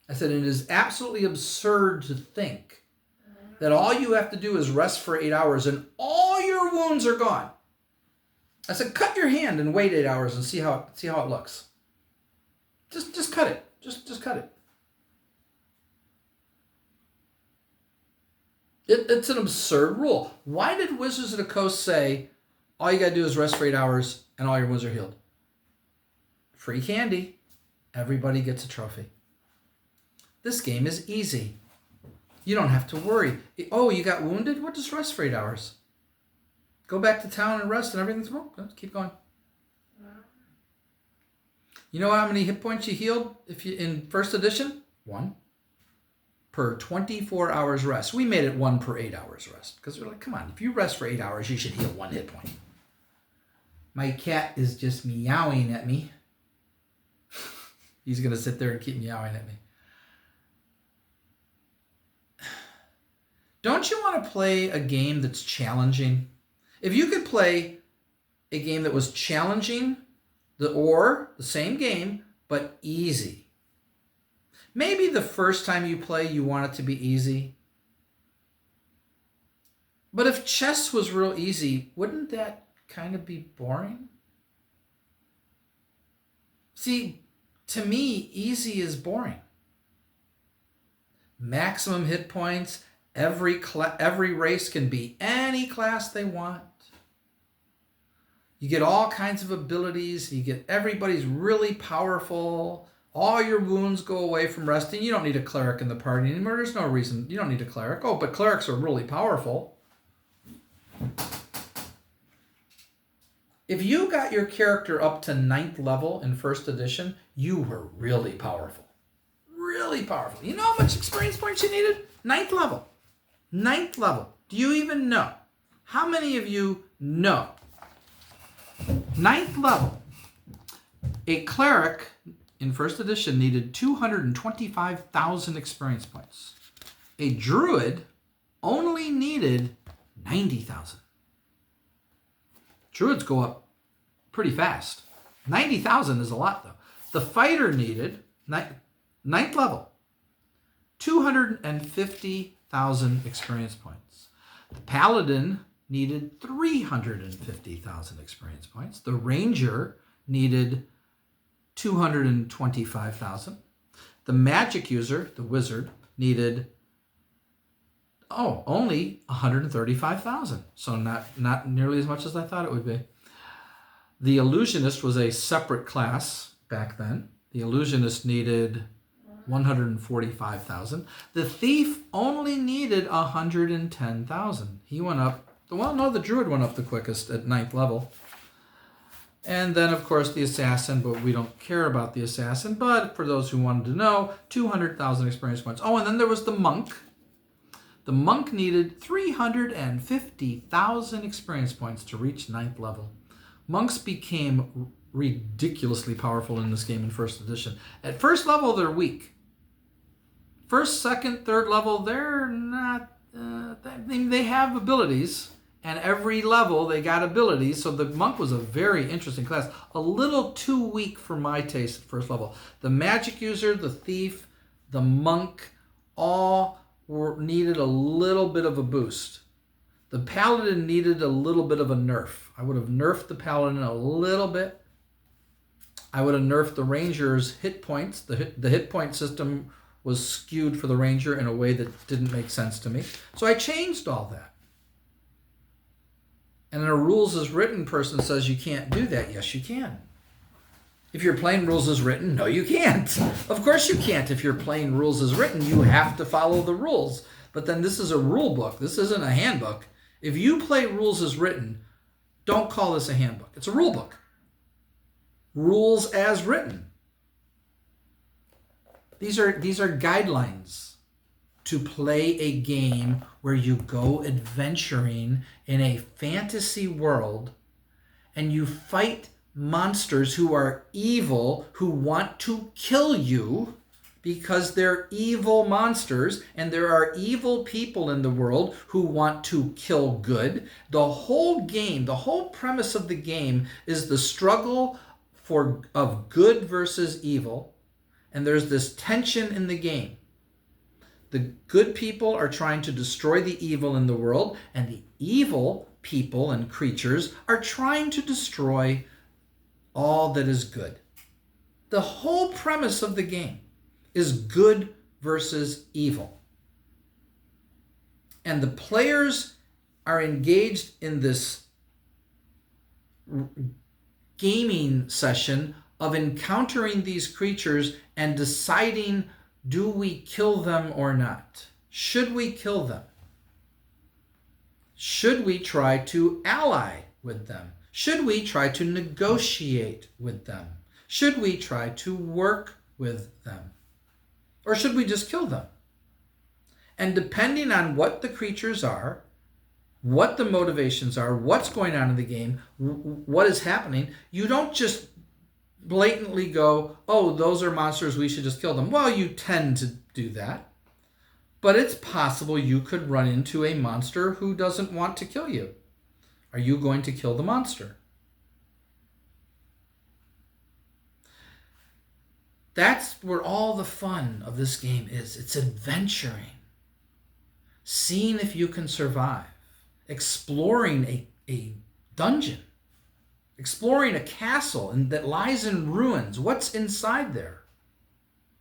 I said, it is absolutely absurd to think that all you have to do is rest for 8 hours, and all your wounds are gone. I said, cut your hand and wait 8 hours and see how it looks. Just cut it. Just cut it. It's an absurd rule. Why did Wizards of the Coast say all you got to do is rest for 8 hours and all your wounds are healed? Free candy. Everybody gets a trophy. This game is easy. You don't have to worry. Oh, you got wounded? Well, just rest for 8 hours. Go back to town and rest and everything's well. Let's keep going. You know how many hit points you healed in first edition? 1 per 24 hours rest. We made it 1 per 8 hours rest because we're like, come on, if you rest for 8 hours, you should heal 1 hit point. My cat is just meowing at me. He's going to sit there and keep meowing at me. Don't you want to play a game that's challenging? If you could play a game that was challenging, the same game, but easy. Maybe the first time you play, you want it to be easy. But if chess was real easy, wouldn't that kind of be boring? See, to me, easy is boring. Maximum hit points. Every race can be any class they want. You get all kinds of abilities. You get everybody's really powerful. All your wounds go away from resting. You don't need a cleric in the party anymore. There's no reason. You don't need a cleric. Oh, but clerics are really powerful. If you got your character up to 9th level in first edition, you were really powerful. Really powerful. You know how much experience points you needed? 9th level. 9th level. Do you even know? How many of you know? 9th level. A cleric in first edition needed 225,000 experience points. A druid only needed 90,000. Druids go up pretty fast. 90,000 is a lot, though. The fighter needed, 9th level, 250,000 experience points. The paladin needed 350,000 experience points. The ranger needed 225,000. The magic user, the wizard, needed only 135,000. So not nearly as much as I thought it would be. The illusionist was a separate class back then. The illusionist needed 145,000. The thief only needed 110,000. He went up. The druid went up the quickest at 9th level. And then, of course, the assassin, but we don't care about the assassin. But for those who wanted to know, 200,000 experience points. Oh, and then there was the monk. The monk needed 350,000 experience points to reach 9th level. Monks became ridiculously powerful in this game in first edition. At first level, they're weak. First, second, third level, they're not... they have abilities. And every level, they got abilities. So the monk was a very interesting class. A little too weak for my taste at first level. The magic user, the thief, the monk, all needed a little bit of a boost. The paladin needed a little bit of a nerf. I would have nerfed the paladin a little bit. I would have nerfed the ranger's hit points. The hit point system was skewed for the ranger in a way that didn't make sense to me. So I changed all that. And then a rules as written person says you can't do that. Yes, you can. If you're playing rules as written, no, you can't. Of course you can't. If you're playing rules as written, you have to follow the rules. But then this is a rule book. This isn't a handbook. If you play rules as written, don't call this a handbook. It's a rule book. Rules as written. These are guidelines to play a game where you go adventuring in a fantasy world and you fight monsters who are evil, who want to kill you because they're evil monsters, and there are evil people in the world who want to kill good. The whole game, the whole premise of the game is the struggle of good versus evil, and there's this tension in the game. The good people are trying to destroy the evil in the world, and the evil people and creatures are trying to destroy all that is good. The whole premise of the game is good versus evil. And the players are engaged in this gaming session of encountering these creatures and deciding, do we kill them or not? Should we kill them? Should we try to ally with them? Should we try to negotiate with them? Should we try to work with them? Or should we just kill them? And depending on what the creatures are, what the motivations are, what's going on in the game, what is happening, you don't just blatantly go, oh, those are monsters, we should just kill them. Well, you tend to do that. But it's possible you could run into a monster who doesn't want to kill you. Are you going to kill the monster? That's where all the fun of this game is. It's adventuring. Seeing if you can survive. Exploring a dungeon. Exploring a castle that lies in ruins. What's inside there?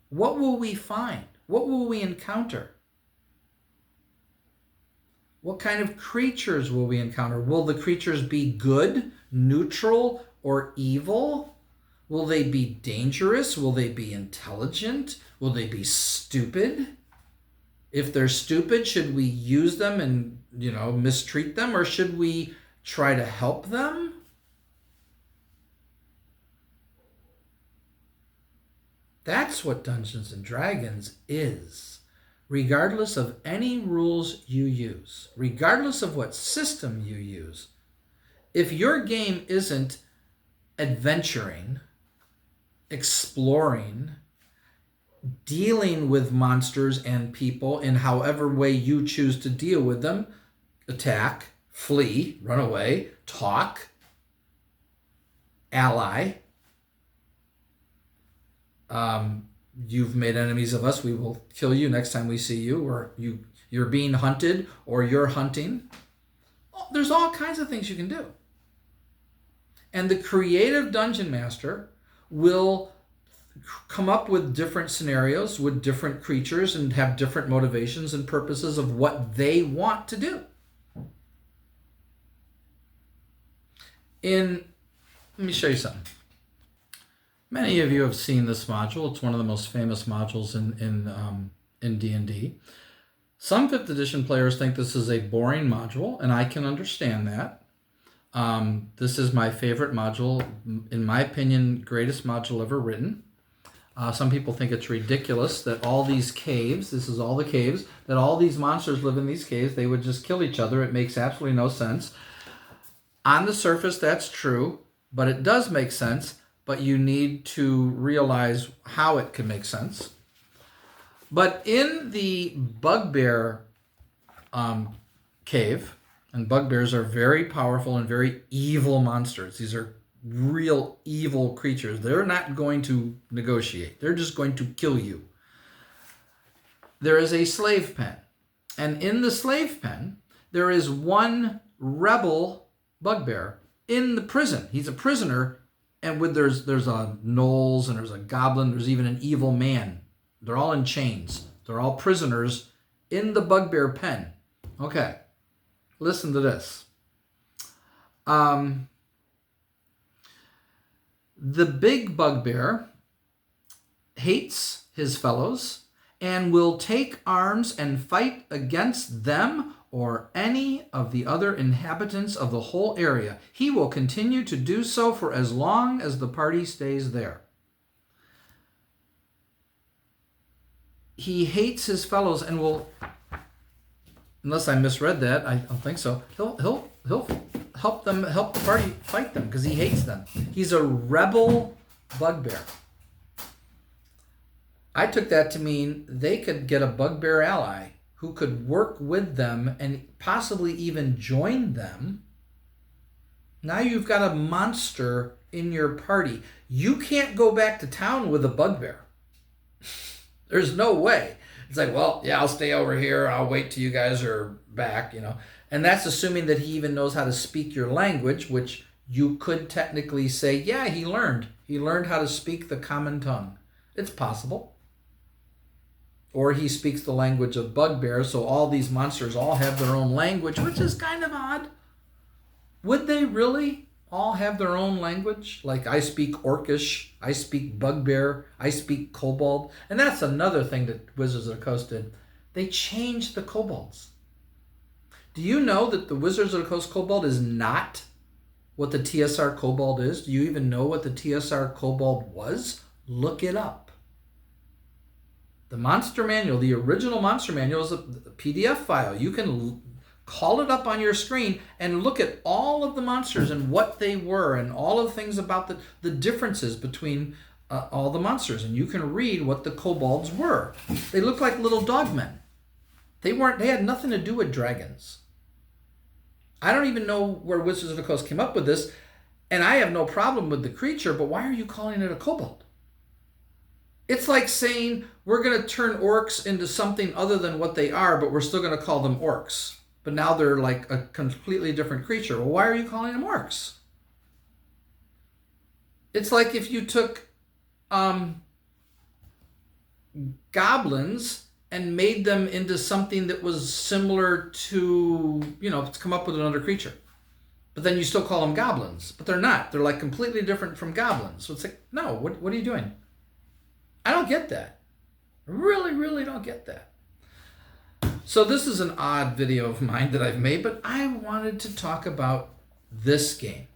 What will we find? What will we encounter? What kind of creatures will we encounter? Will the creatures be good, neutral, or evil? Will they be dangerous? Will they be intelligent? Will they be stupid? If they're stupid, should we use them and, mistreat them? Or should we try to help them? That's what Dungeons and Dragons is. Regardless of any rules you use, regardless of what system you use, if your game isn't adventuring, exploring, dealing with monsters and people in however way you choose to deal with them, attack, flee, run away, talk, ally, you've made enemies of us, we will kill you next time we see you, or you're being hunted, or you're hunting. There's all kinds of things you can do. And the creative dungeon master will come up with different scenarios with different creatures and have different motivations and purposes of what they want to do. Let me show you something. Many of you have seen this module. It's one of the most famous modules in D&D. Some 5th edition players think this is a boring module, and I can understand that. This is my favorite module, in my opinion, greatest module ever written. Some people think it's ridiculous that all these caves, this is all the caves, that all these monsters live in these caves, they would just kill each other. It makes absolutely no sense. On the surface, that's true, but it does make sense. But you need to realize how it can make sense. But in the bugbear cave, and bugbears are very powerful and very evil monsters. These are real evil creatures. They're not going to negotiate. They're just going to kill you. There is a slave pen. And in the slave pen, there is one rebel bugbear in the prison. He's a prisoner. And there's a gnolls and there's a goblin, there's even an evil man. They're all in chains. They're all prisoners in the bugbear pen. Okay, listen to this. The big bugbear hates his fellows and will take arms and fight against them or any of the other inhabitants of the whole area. He will continue to do so for as long as the party stays there. He hates his fellows and will, unless I misread that, I don't think so, he'll help the party fight them because he hates them. He's a rebel bugbear. I took that to mean they could get a bugbear ally who could work with them and possibly even join them. Now you've got a monster in your party. You can't go back to town with a bugbear. There's no way. It's like, well, yeah, I'll stay over here. I'll wait till you guys are back, you know. And that's assuming that he even knows how to speak your language, which you could technically say, yeah, he learned. He learned how to speak the common tongue. It's possible. Or he speaks the language of bugbears, so all these monsters all have their own language, which is kind of odd. Would they really all have their own language? Like, I speak Orcish, I speak bugbear, I speak kobold. And that's another thing that Wizards of the Coast did. They changed the kobolds. Do you know that the Wizards of the Coast kobold is not what the TSR kobold is? Do you even know what the TSR kobold was? Look it up. The monster manual, the original monster manual, is a PDF file. You can call it up on your screen and look at all of the monsters and what they were and all of the things about the differences between all the monsters. And you can read what the kobolds were. They look like little dogmen. They had nothing to do with dragons. I don't even know where Wizards of the Coast came up with this, and I have no problem with the creature, but why are you calling it a kobold? It's like saying we're going to turn orcs into something other than what they are, but we're still going to call them orcs. But now they're like a completely different creature. Well, why are you calling them orcs? It's like if you took goblins and made them into something that was similar to, to come up with another creature. But then you still call them goblins. But they're not. They're like completely different from goblins. So it's like, no, what are you doing? I don't get that. I really, really don't get that. So this is an odd video of mine that I've made, but I wanted to talk about this game.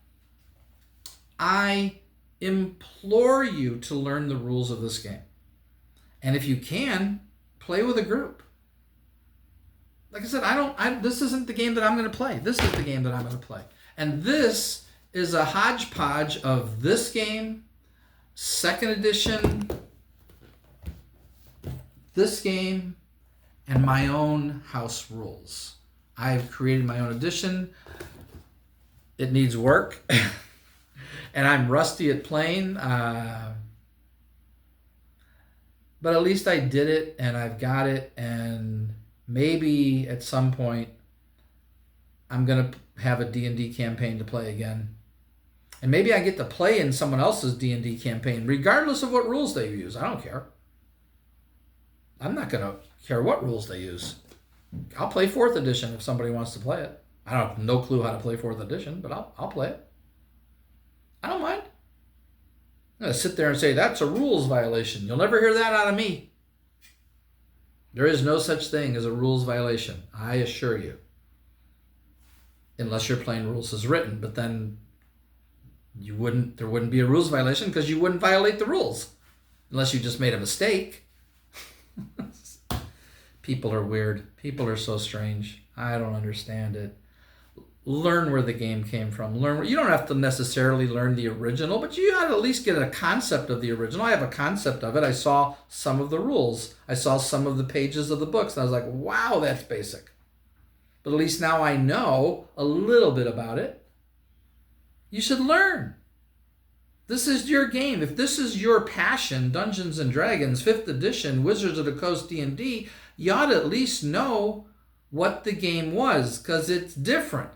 I implore you to learn the rules of this game. And if you can, play with a group. Like I said, this isn't the game that I'm going to play. This is the game that I'm going to play. And this is a hodgepodge of this game, 2nd edition, this game, and my own house rules. I've created my own edition. It needs work. And I'm rusty at playing. But at least I did it, and I've got it. And maybe at some point, I'm going to have a D&D campaign to play again. And maybe I get to play in someone else's D&D campaign, regardless of what rules they use. I don't care. I'm not going to care what rules they use. I'll play 4th edition if somebody wants to play it. I don't have no clue how to play 4th edition, but I'll play it. I don't mind. I'm going to sit there and say, that's a rules violation. You'll never hear that out of me. There is no such thing as a rules violation, I assure you. Unless you're playing rules as written, but then there wouldn't be a rules violation because you wouldn't violate the rules. Unless you just made a mistake. People are weird. People are so strange. I don't understand it. Learn where the game came from. You don't have to necessarily learn the original, but you ought to at least get a concept of the original. I have a concept of it. I saw some of the rules. I saw some of the pages of the books, and I was like, wow, that's basic. But at least now I know a little bit about it. You should learn. This is your game. If this is your passion, Dungeons & Dragons, 5th edition, Wizards of the Coast D&D, you ought to at least know what the game was, because it's different.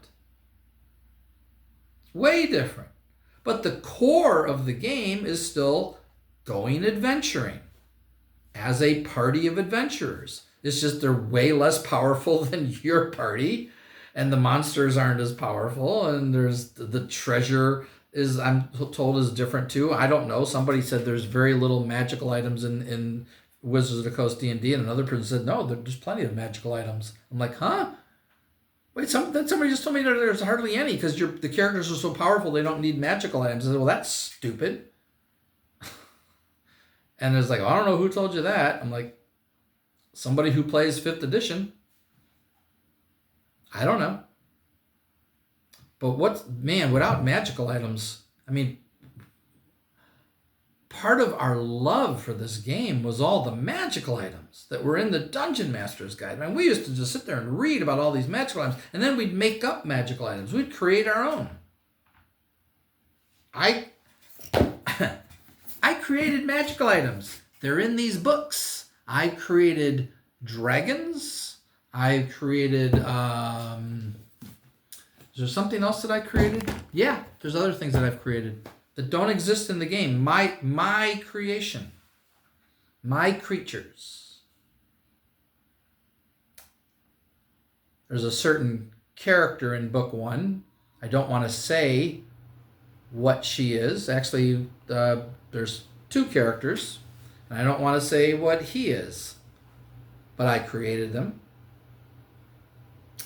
It's way different. But the core of the game is still going adventuring as a party of adventurers. It's just they're way less powerful than your party, and the monsters aren't as powerful, and there's the treasure is, I'm told, is different too. I don't know. Somebody said there's very little magical items in Wizards of the Coast D&D, and another person said no, there's plenty of magical items. I'm like, huh? Wait, somebody just told me there's hardly any because the characters are so powerful they don't need magical items. I said, well, that's stupid. And it's like, I don't know who told you that. I'm like, somebody who plays 5th edition. I don't know. But without magical items, I mean, part of our love for this game was all the magical items that were in the Dungeon Master's Guide. Man, we used to just sit there and read about all these magical items, and then we'd make up magical items. We'd create our own. I created magical items. They're in these books. I created dragons. I created... is there something else that I created? Yeah, there's other things that I've created that don't exist in the game. My creation. My creatures. There's a certain character in book 1. I don't want to say what she is. Actually, there's 2 characters, and I don't want to say what he is. But I created them.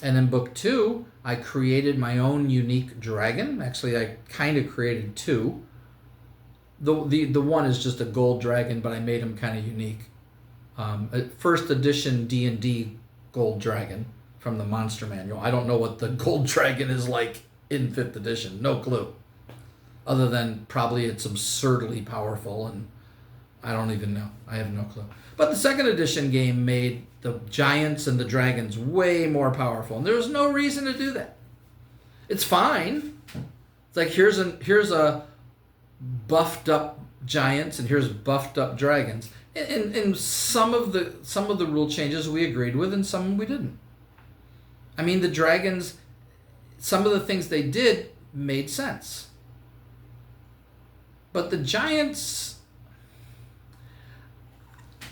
And in book 2, I created my own unique dragon. Actually, I kind of created 2. The one is just a gold dragon, but I made him kind of unique. A first edition D&D gold dragon from the monster manual. I don't know what the gold dragon is like in 5th edition. No clue. Other than probably it's absurdly powerful, and I don't even know. I have no clue. But the 2nd edition game made the giants and the dragons way more powerful, and there's no reason to do that. It's fine. It's like here's a buffed up giants and here's buffed up dragons. And some of the rule changes we agreed with, and some we didn't. I mean, the dragons, some of the things they did made sense, but the giants,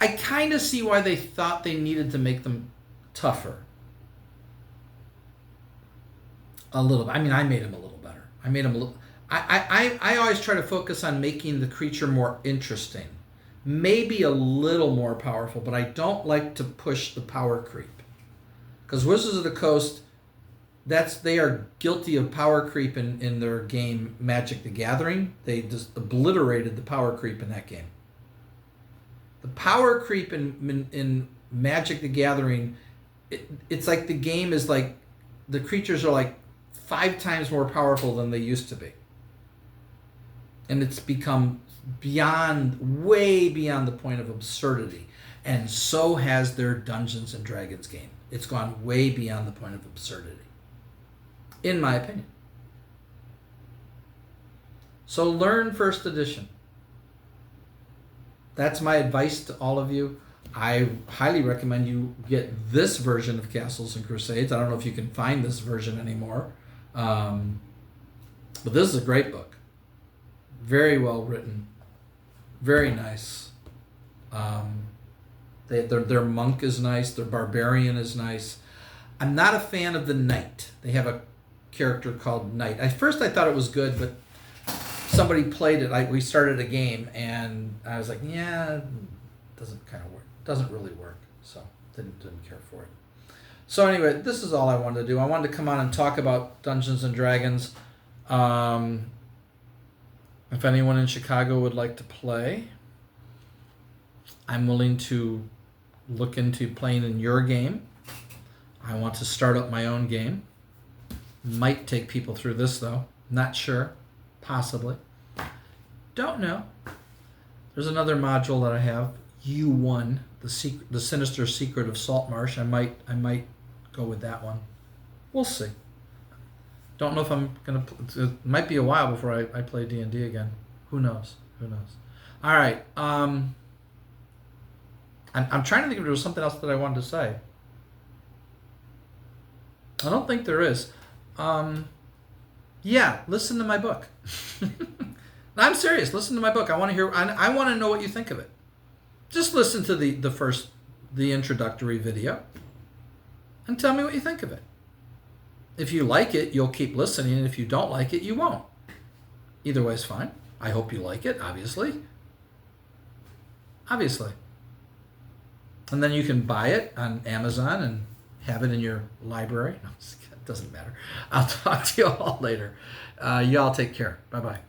I kind of see why they thought they needed to make them tougher. A little bit. I mean, I made them a little better. I made them a little... I always try to focus on making the creature more interesting. Maybe a little more powerful, but I don't like to push the power creep. Because Wizards of the Coast, they are guilty of power creep in their game Magic the Gathering. They just obliterated the power creep in that game. The power creep in Magic the Gathering, it's like the game is like, the creatures are like 5 times more powerful than they used to be. And it's become way beyond the point of absurdity. And so has their Dungeons and Dragons game. It's gone way beyond the point of absurdity, in my opinion. So learn 1st edition. That's my advice to all of you. I highly recommend you get this version of Castles and Crusades. I don't know if you can find this version anymore. But this is a great book. Very well written. Very nice. Their monk is nice. Their barbarian is nice. I'm not a fan of the knight. They have a character called Knight. At first I thought it was good, but somebody played it. We started a game, and I was like, yeah, it doesn't kind of work. Doesn't really work. So didn't care for it. So anyway, this is all I wanted to do. I wanted to come on and talk about Dungeons and Dragons. If anyone in Chicago would like to play, I'm willing to look into playing in your game. I want to start up my own game. Might take people through this, though. Not sure. Possibly. Don't know. There's another module that I have, U1, the Sinister Secret of Saltmarsh. I might go with that one. We'll see. Don't know if I'm gonna. It might be a while before I play D&D again. Who knows? All right. I'm trying to think if there was something else that I wanted to say. I don't think there is. Yeah, listen to my book. I'm serious. Listen to my book. I want to hear. I want to know what you think of it. Just listen to the introductory video, and tell me what you think of it. If you like it, you'll keep listening, and if you don't like it, you won't. Either way is fine. I hope you like it, obviously. Obviously. And then you can buy it on Amazon and have it in your library. No, it doesn't matter. I'll talk to you all later. You all take care. Bye-bye.